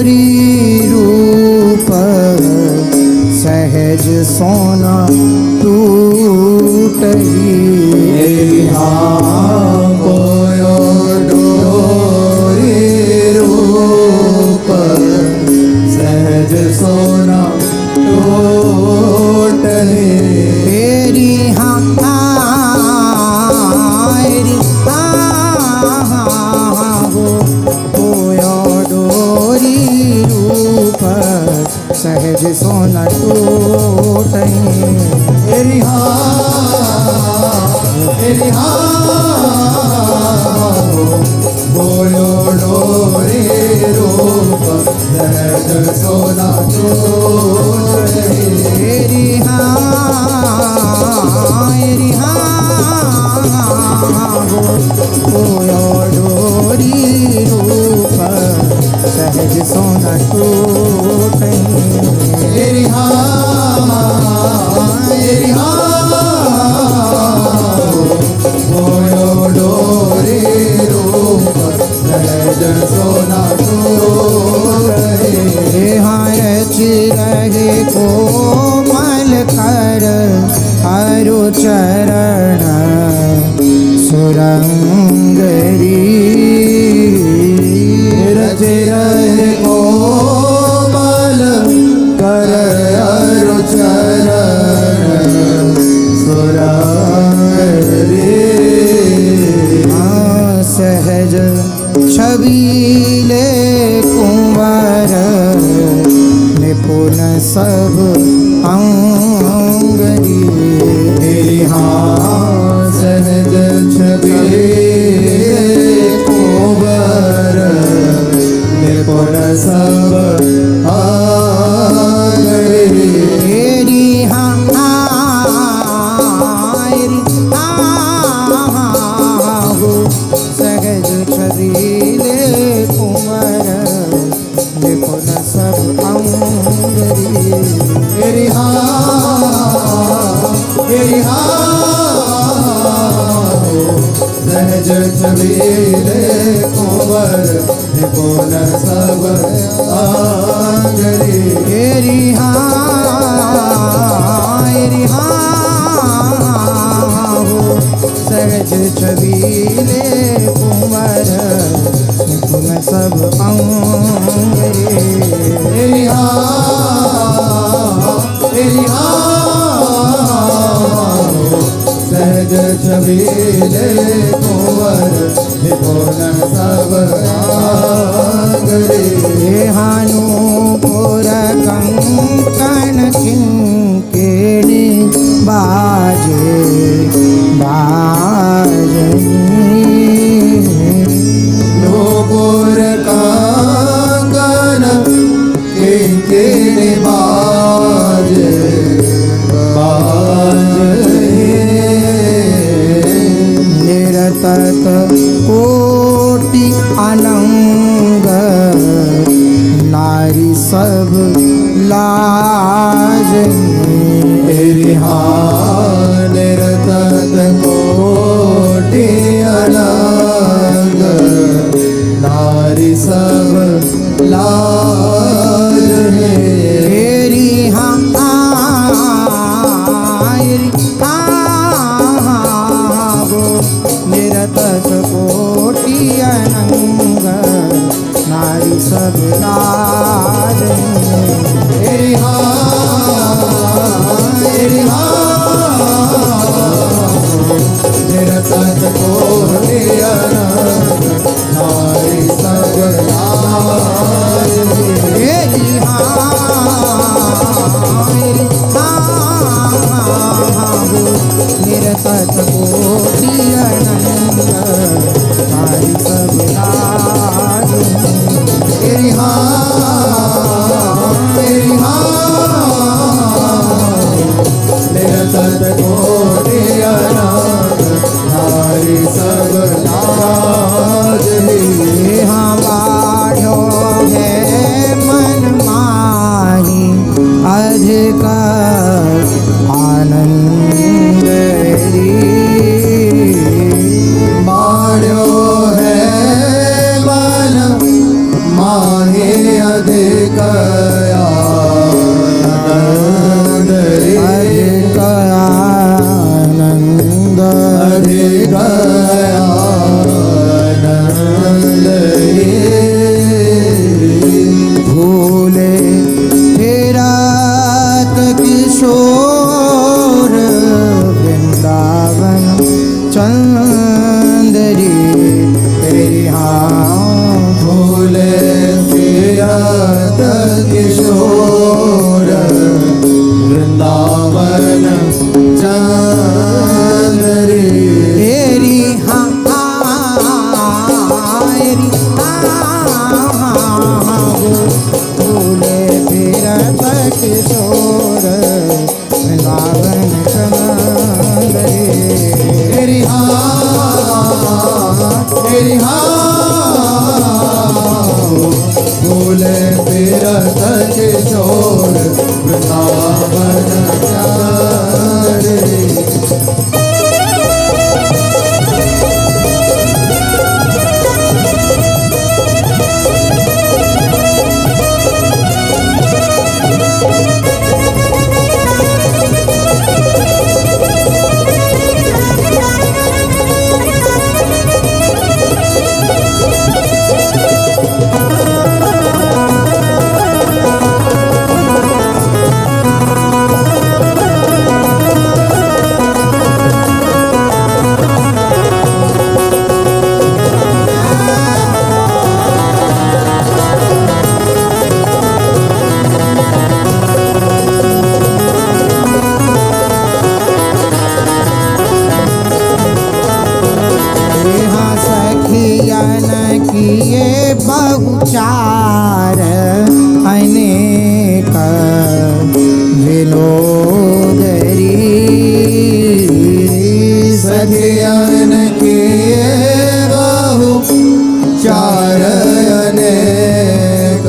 डोरी रूप सहज सोना टूटही कोयो डोरी रूप सहज सोना टूटही तेरी कोयो डोरी रूप सहज सोना टूटही तेरी बोलो डोरी रूप सहज सोना टूटही तेरी कोयो डोरी रूप सहज सोना टूटही तेरी बोलो डोरी रूप सहज सोना टूटही रच रहे कोमल कर हरु चरण सुरंगरी रच रहे कोमल कर अरु चरण सुरंगरी सहज छबीले कुंवर निपुण सब अंगरी तेरी सहज छवि कुंवर निपुण सब आंगरी तेरी सहज छबीले कुंवर निपुण सब अंगरी तेरी सहज छबीले कुंवर निपुण सब आंगरी तेरी सहज छबीले कुंवर निपुण सब अंगरी तेरी सहज छबीले कुंवर निपुण सब आंगरी हानूपुर कंकण किंकेणी बाजे नूपुर कंकण किंकिणी बाजे निरतत कोटि अनंग नारी सब लाज तेरी निरतत कोटि अनंग नारी सब लाज तेरी निरतत कोटि अनंग नारी सब लाज तेरी निरतत कोटि अनंग नारी सब लाज तेरी निरतत कोटि अनंग नारी सब लाज तेरी निरतत कोटि अनंग नारी सब लाज बाढ़ो है मन माही अधिक आनंद बाढ़ो है मन माहे अधिक आनंद रे अधिक आनंद अधिक आनंद रे भूले फिरत किशोर वृंदावन चंदरी तेरी हाँ भूले फिरत किशोर वृंदावन चंदरी तेरी हाँ तेरी भूले फिरत किशोर वृंदावन चंदरी तेरी भूले फिरत किशोर वृंदावन चंदरी किए बहुचार अनेक विनोदरी सखियन किए बहुचार अनेक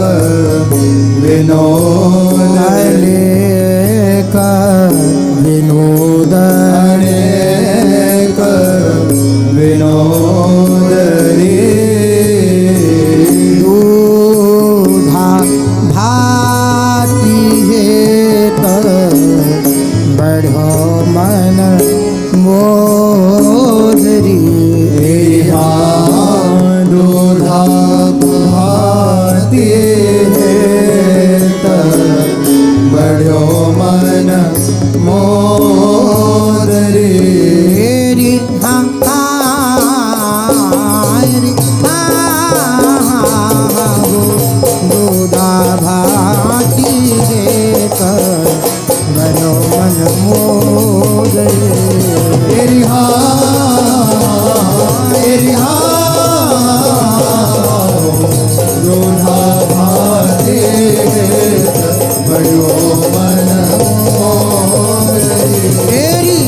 विनोद अनेक विनोद अनेक विनोद रे दूधा भाती हेत बढ़ो मन मोदरी दूधा भाती हेत बढ़ो मन मोदरी तेरी दूधा भाती हेत बढ़ो मन मोदरी तेरी दूधा भाती हेत बढ़ो मन मोदरी तेरी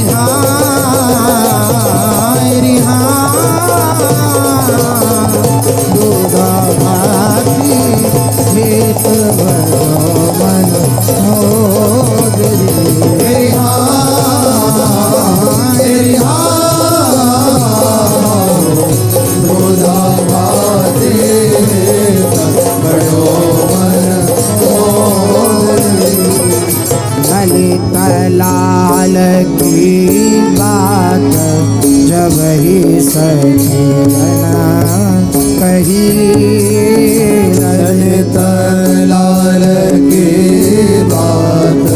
दूधा भाती हेत बढ़ो मन मोदरी दूधा भाती हेत बढ़ो मन मोदरी ललित लाल की बात जब ही सखियना कही ललित लाल की बात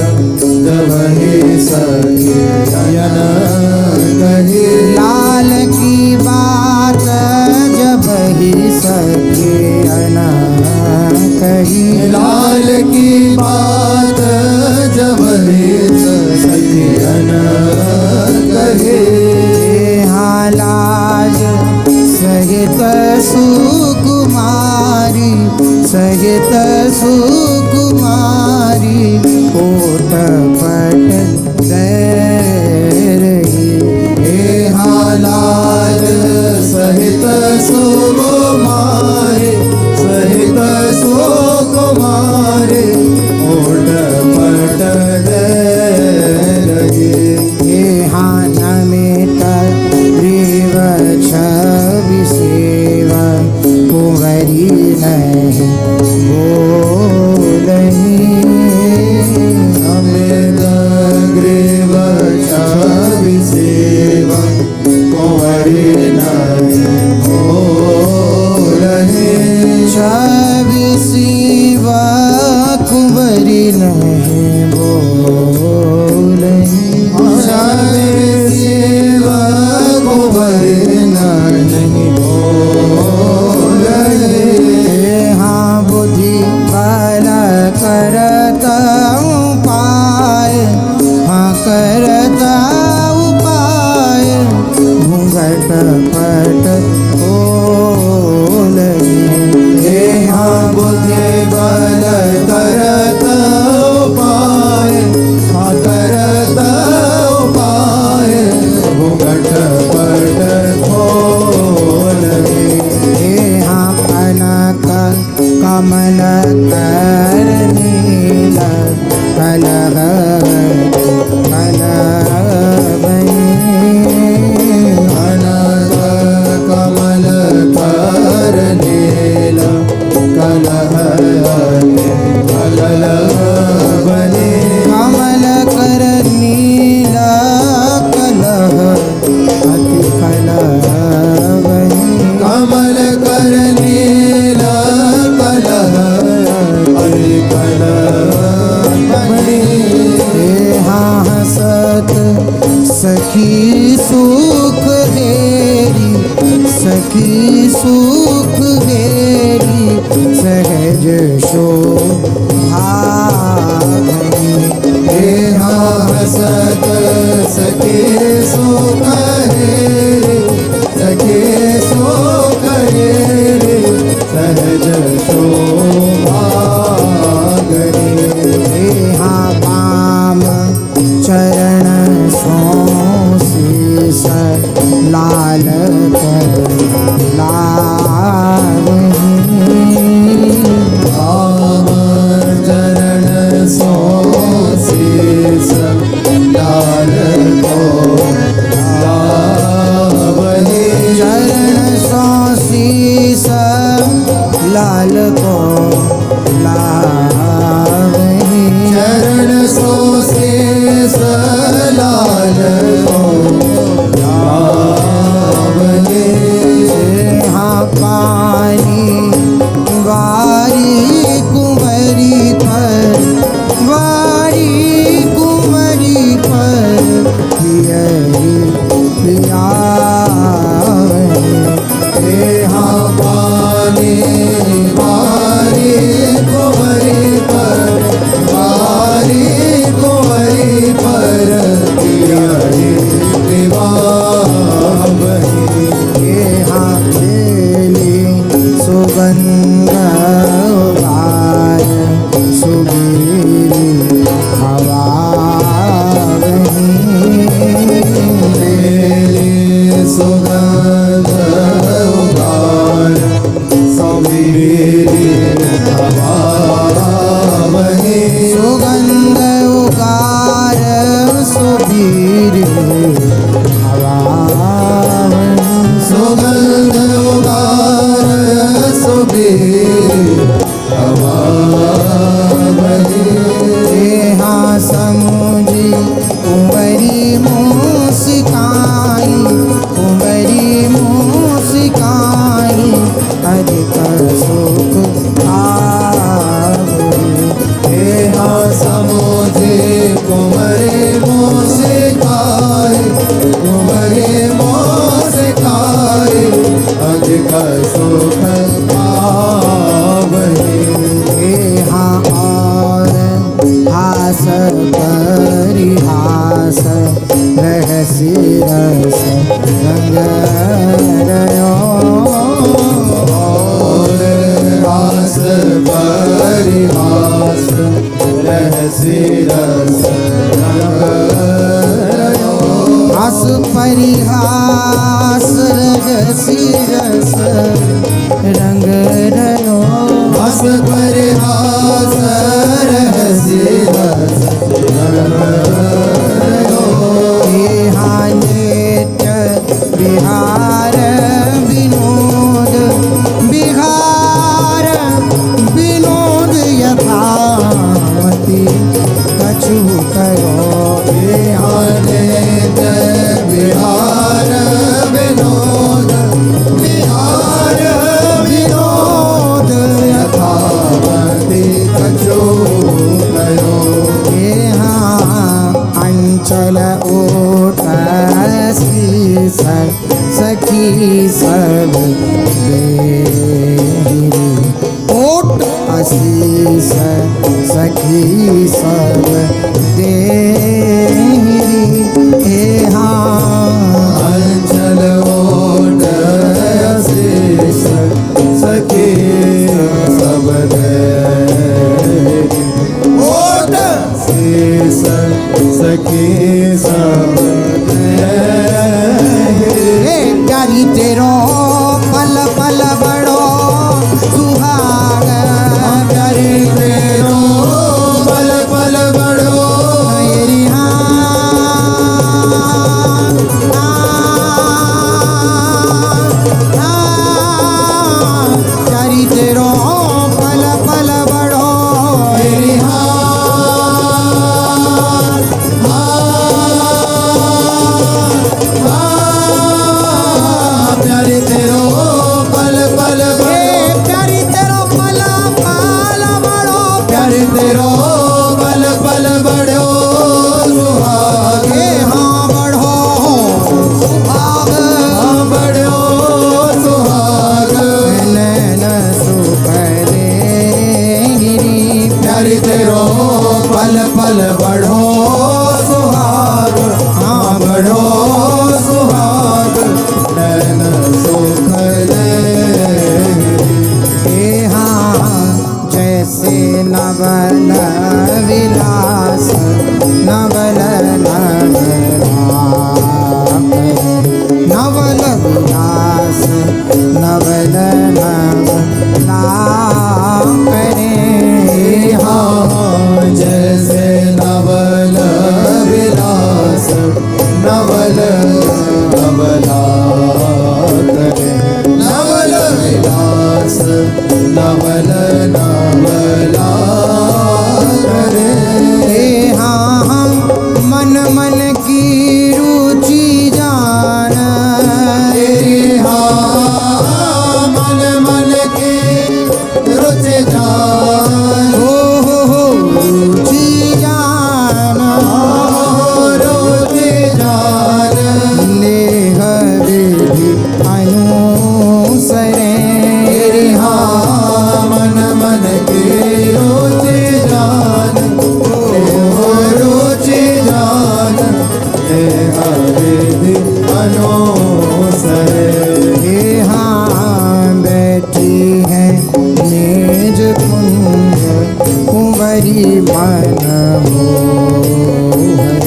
जब ही सखियन कही लाल की बात जब ही सखियना कही लाल की बात जब ही सखियन कही लाज सहित सुकुमारी सहित सुकुमारी कोट पट रही लाज सहित सुकुमारी सहित सुकुमारी ओट पट रही नमित प्रिव छवि सेवा कुंवरी नहीं कुंवरी नहीं बोले, शिव कुंवरी नहीं बोले। हाँ बुद्धि बल करता उपाय, हाँ करता उपाय, घूंघट पट खोल। हाँ बुद्धि बल करता उपाय, हाँ करता उपाय, घूंघट पट खोल। हाँ कनक कमल कर नील कलह कनक कमल कर नील कलह कलह बने। कमल कर नील कलह अति कलह बने। कमल कर नील कलह अति कलह बने। हाँ हसत सखी सुख हेरी, सखी सुख हेरी, सहज शोभा। हसत सखे सुख हेरी, सखे सुख हेरी, सहज शोभा गरी। हाँ पाम चरण सो शीस लाल को लावहीं। राम चरण सो शीस लाल को लावहीं। चरण सो शीस लाल को लावहीं। चरण सो शीस लाल को लावहीं। हाँ पानी वारी कुंवरी पर, वारी कुंवरी पर, पियरी पियावहीं। हाँ पानी वारी कुंवरी पर, वारी कुंवरी पर, पियरी पियावहीं। हाँ बेली सुगंध उबार, सुबीरी हवा बेली सुगंध उबार, सुबीरी हवा वहीं। सुगंध उगार सुबीरी हवा। सुगंध उगार सुबीरी हवा वहीं। हाँ समुझी कुंवरी मुस्काई, कुंवरी मुस्काई, अधिक सुख आवे। हाँ समुझे कुंवरी मुस्काई, कुंवरी मुस्काई, अधिक सुख पावहीं। हाँ और हास परिहास रहसी रस रंग रयो। और हास परिहास रहसी रस रंग रयो। हास परिहास रहसी रस रंग रयो। हास परिहास रहसी रस रंग रयो। हाँ नित्य विहार विनोद, विहार विनोद यथामति कछु करो। विहार विनोद, विहार विनोद, यथामति कछु सखी सब देहिरी हे हाँ अंचल ओट शीस सखी सब देहिरी ओट शीस सखी सब देहिरी हे प्यारी तेरो पल पल बड़ो सुहाग प्यारी तेरो पल पल बड़ो मेरी प्यारी तेरो पल पल बड़ो मेरी प्यारी तेरो पल पल प्यारी तेरो पल पल बड़ो प्यारी तेरो पल पल बड़ो सुहाग हे हाँ बड़ो सुहाग बड़ो सुहाग नैन सुख देहिरी प्यारी तेरो पल पल बड़ो सुहाग हाँ बड़ो सुहाग नैन सुख हे हाँ जैसे नवल विलास नवल नवल विलास नवल करे हाँ जैसे नवल विलास नवल नवला करे नवल विलास नवल नवला करे हे हाँ हम मन मन की रुचि जान तेरी हाँ मन मन की रुचि जान हो रुचि जान रुचि जान नेह विधि अनुसरे तेरी हाँ मन मन की रुचि जान रुचि जान विधि अनुसरे हे हाँ बैठी है निज कुंज कुंवरी मन मोहन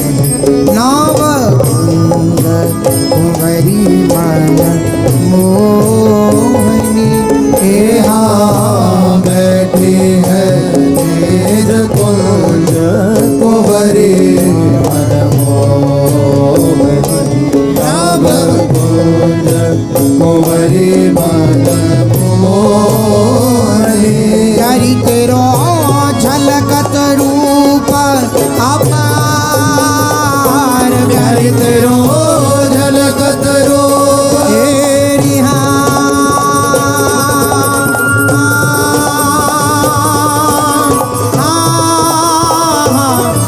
नाव कुंज कुंवरी मन मोहनी हे हाँ बैठी है निज कुंज कुंवरी मन मोहनी नाम कुंज कुंवरी मन मोहनी प्यारी तेरो झलकत रूप अपार प्यारी तेरो झलकत रो तेरी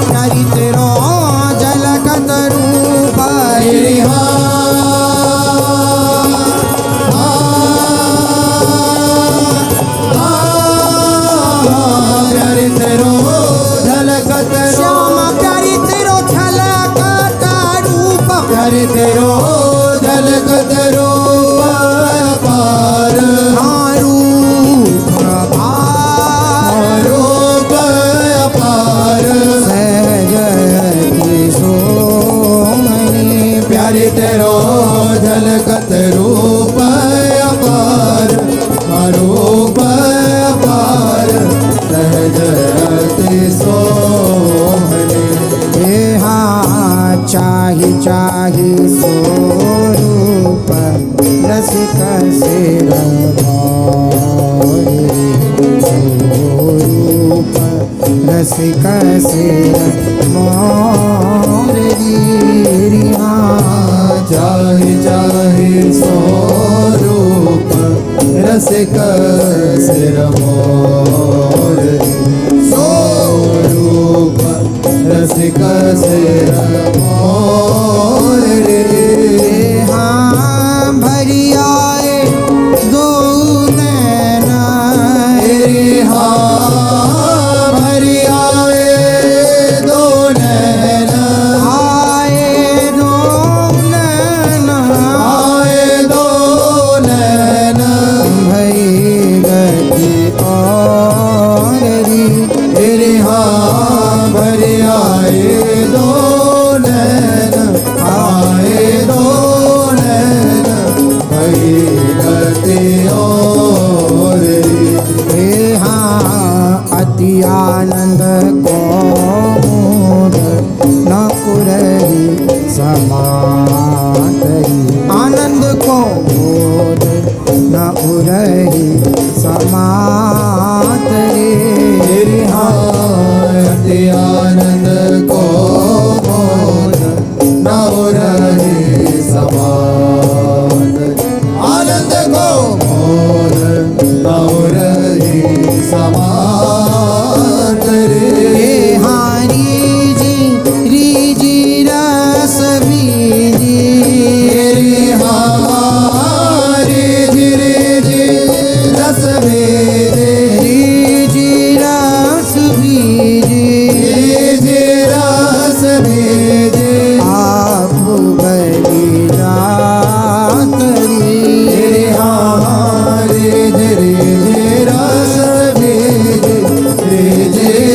प्यारी तेरो झलकत रूप तेरी प्यारी तेरो झलकत रो श्याम प्यारी तेरो झलकत रूप प्यारी तेरो झलकत रो पार रूप भार रूप अपार सहजति सोमनी प्यारी तेरो झलकत रूप अपार रूप अपार सहज अति सोहनी हे हाँ चाहि चाहि स्वरूप रसिक सिर स्वरूप रसिक सिर मोरी चाहि चाहि स्वरूप रसिक सिर मोर स्वरूप रसिक सिर मोर हाँ भरी आए दो नैना भरी आनंद को मूड न उरही समातरी आनंद को मूड न उरही समातरी तेरी अति आनंद को मोद न उरही समात आनंद को मोद न उरही समात रे हारी जी रस बीजी हारी जी रस भेदे जी रस बीजी रस भेदे आप बलि रातरी हारे रस भेदे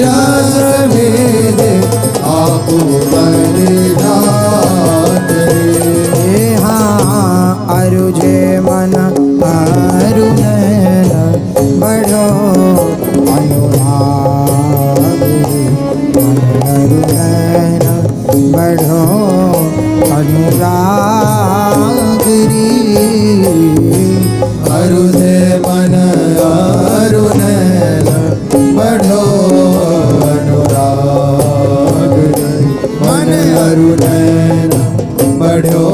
रस भेदे आप बलिदात हाँ अरुजे मन अरुणन बढ़ो अनुराग मन अरुणन बढ़ो अनुराग अरुदे मन अरुणन बढ़ो अनुराग मन अरुणन बढ़ो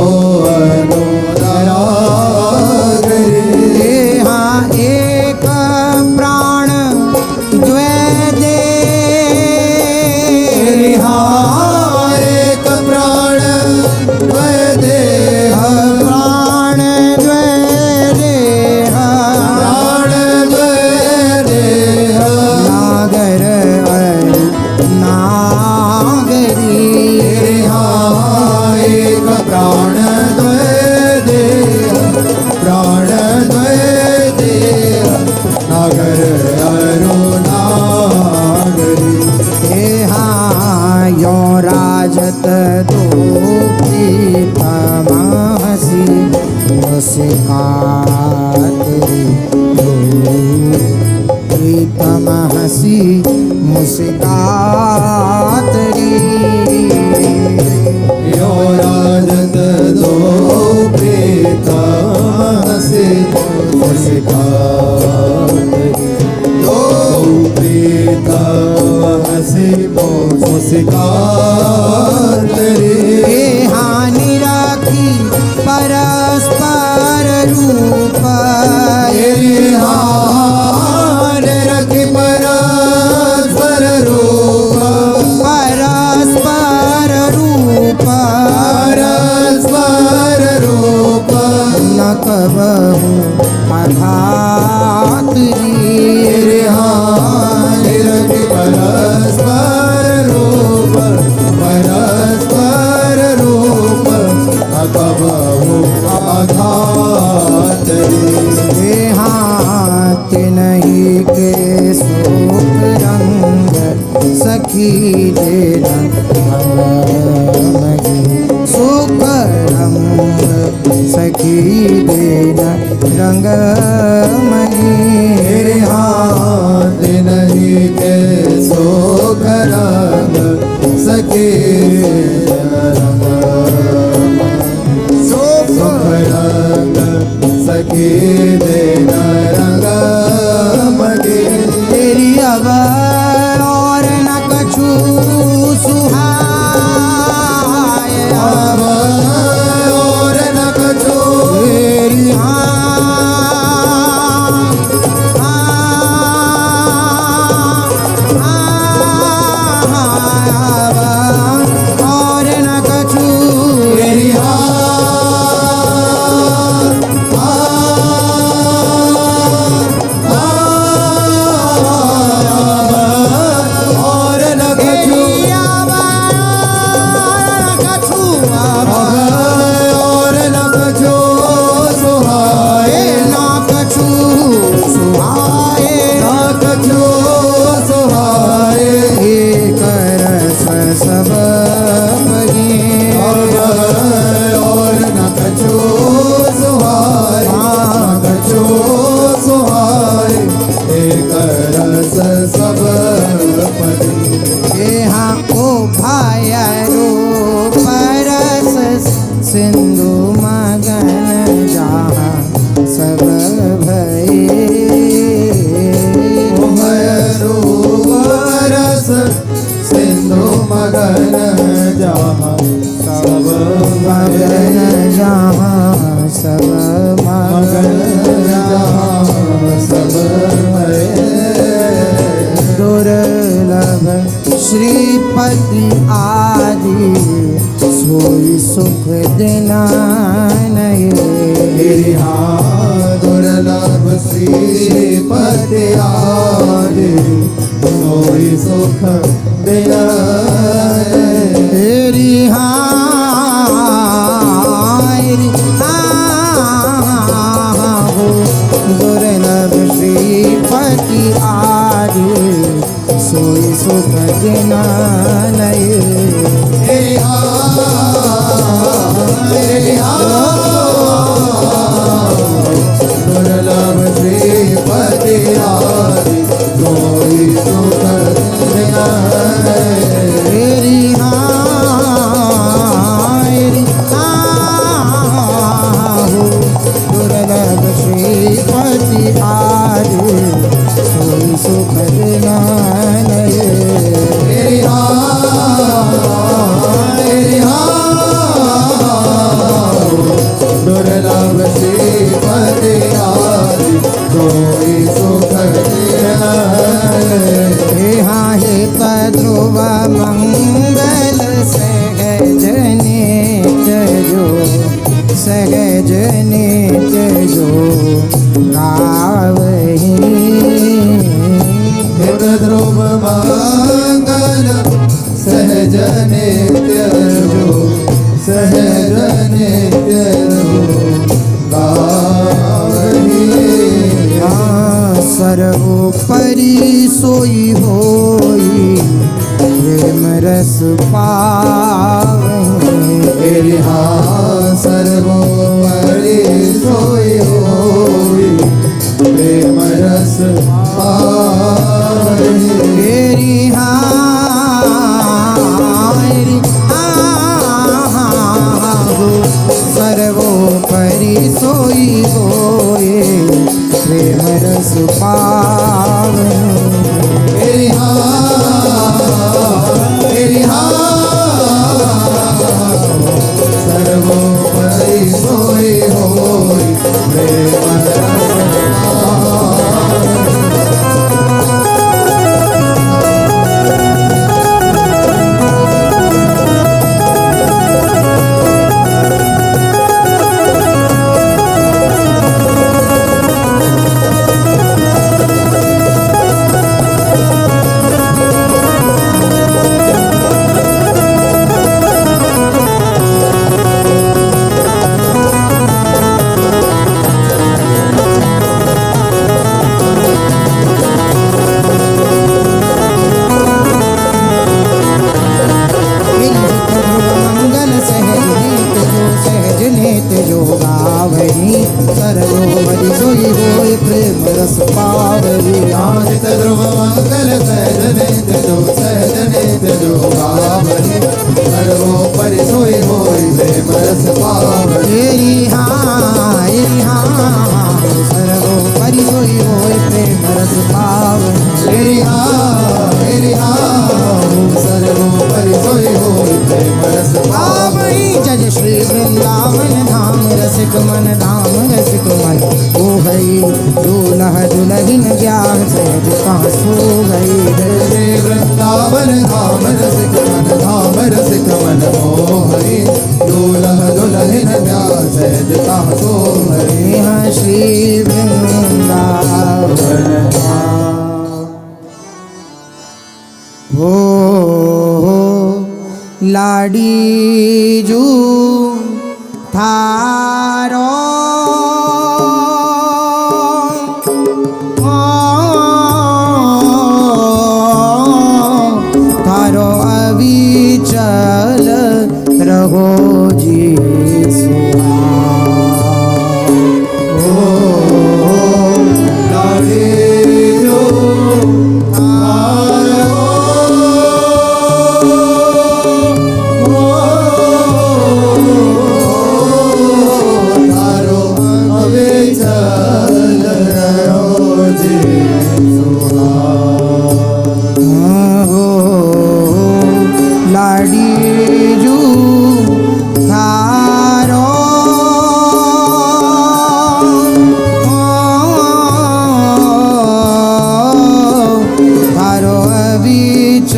अनुराग हाँ एक प्राण द्वैदे एक प्राण वैदे प्राण द्वैदे प्राण वैदे नागर नागरी एक प्राण द्वैदे प्राण द्वैदे नागर अरुणागरी हाँ यो राजत दो प्रीतम हसी मुस्कातरी दो प्रीतम हसी मुस्कातरी यो राजत दो प्रीतम से मुस्कातरी दो प्रीतम से मुस्कातरी हानि राखी परस्पर रूप रखी परस्पर रूप परस्पर रूप परस्पर रूप न कबहु अघात रखी परस्पर रूप परस्पर रूप अकबहु आघात हाथ नहीं के सुख रंग सखी देना मगी सुख रंग सखी देना रंग मगी हाथ नहीं के सुख रंग सके रंग सुख रंग सके देना रंग मगे तेरी अब और न कछु सुहाय अब और न कछु तेरी हाँ दुर्लभ श्रीपति आदि सोई सुख देना नहीं। दुर्लभ श्रीपति आदि सोई सुख देना तेरी दुर्लभ श्रीपति आदि सोई सुख देना नहीं। दुर्लभ श्रीपति आदि सोई सुख देना तेरी दुर्लभ श्रीपति आदि सोई सुख देना नहीं। दुर्लभ श्रीपति आदि सोई सुख देना हे ध्रुव मंगल सहज नित्य जो गावही। ध्रुव मंगल सहज नित्य जो सहज नित्य गावही। सर्वोपरि सोई होई प्रेम रस पावही। सर्वोपरि सोई होई प्रेम रस पावही। सर्वोपरि सोई होए प्रेम रस पावनी। सर्वोपरि सोई होई प्रेम रस सर्वोपरि सोई होए प्रेम रस पावनी। ध्रुव मंगल सहज नित्य जो गावही। सर्वोपरि सोई होई प्रेम रस पावनी। सर्वोपरि सोई होए प्रेम रस पावनी। सर्वोपरि सोई होई प्रेम रस पावनी। जय श्री वृंदावन धाम रसिक मन धाम रसिक मन ओ हई दूल्हा दुल्हन ज्ञान सहज कहाँ सो गई। श्री वृंदावन धाम रसिक मन मोहरी दूल्हा दुल्हन ज्ञान सहज कहाँ सो गई। श्री वृंदावन हो लाडी जू थारो थारो अविचल रहो जी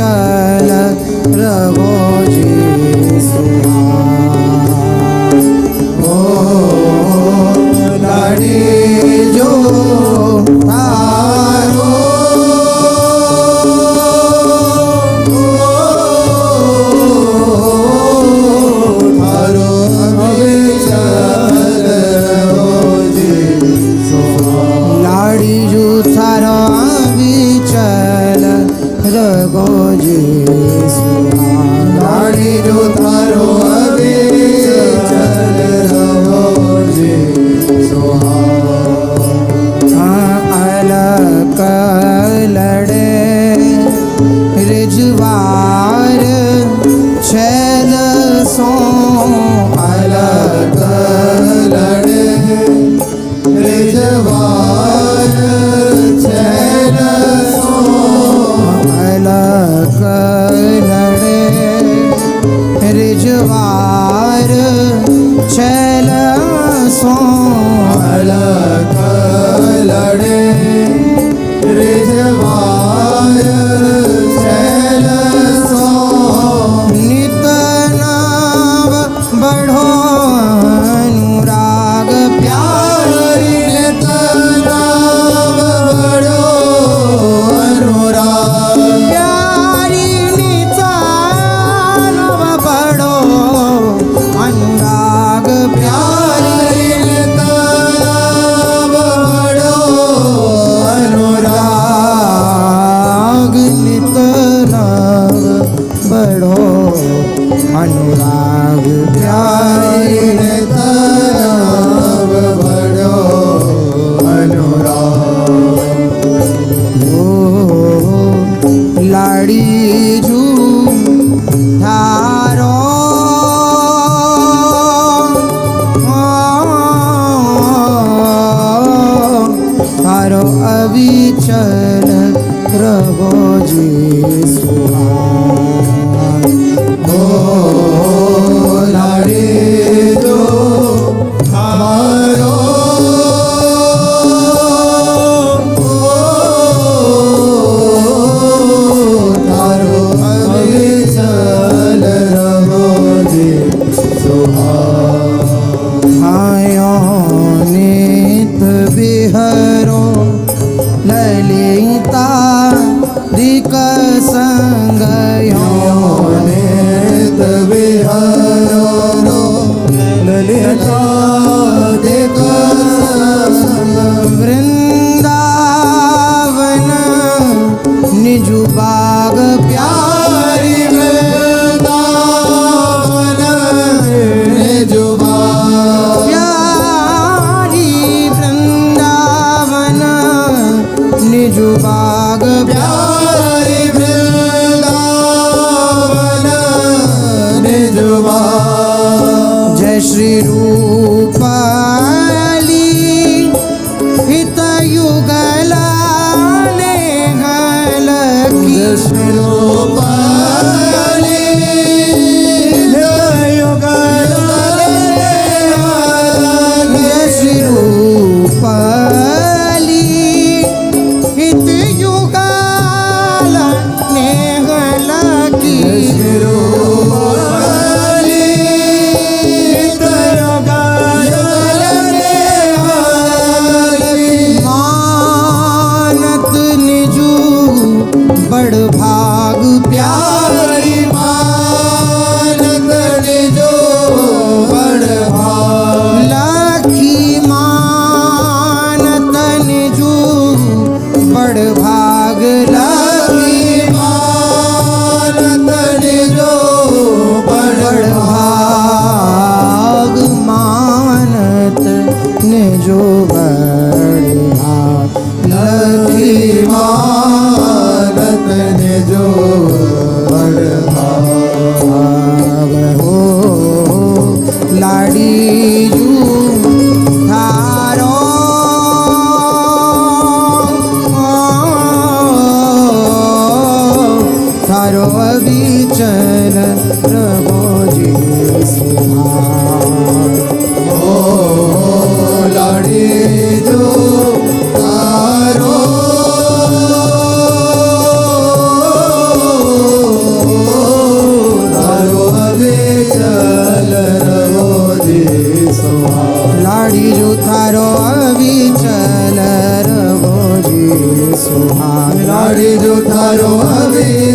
अविचल रहो जी सुहाग। ओ लाड़ी जो थारो थारो अविचल रहो जी सुहाग। लाड़ी जो थारो अविचल रहो जी सुहाग। लाड़ी जो थारो अविचल रहो जी सुहाग। अलक लड़े रिजवार छैल सो अलग लड़े रिजवार छैल सो। अलक लड़े रिजवार छैल सो। अलग लड़े रिजवार छैल सो। नित नाव बढ़ो अनुराग प्यारी नित नाम बड़ो अनुराग। प्यारी नित नाव बढ़ो अनुराग प्यारी प्यारी नित नाम बड़ो अनुराग। नित नाव बढ़ो अनुराग प्यारी नित नाम बड़ो अनुराग। ओ लाड़ी जू थारो थारो अविचल रहो जी सुहाग। ओ लाड़ी जो थारो थारो अविचल रहो जी सुहाग। आयो नित बिहरो ललिता दिक संग नित विहरो ललिता दिक संग। वृंदावन निजु बाग प्यारी प्यारी वृंदावन निजुबाग। प्यारी वृंदावन निजु बाग प्यारी वृंदावन निजुबाग। जय श्री रूपाली हित युगल नेहल की। रूपाली युगल जय श्री रूपाली हित युगल नेहल की। रूपाली मानत निजू बड़ भाग प्यारी प्यारी मानत निजो बड़ भाग। लाखी मानत निजू बड़ भाग लाखी मानत निजो बड़ बड़ भाग मानत निजो बड़ भाग लखी मानत निजो बड़ भाग। भाग हो लाड़ी जू थारो थारो अविचल रहो जी सुहाग। ओ लाड़ी जो तारो सुहाग लाड़ी जो थारो अविचल रघोजी सुहाग लाड़ी जो थारो अभी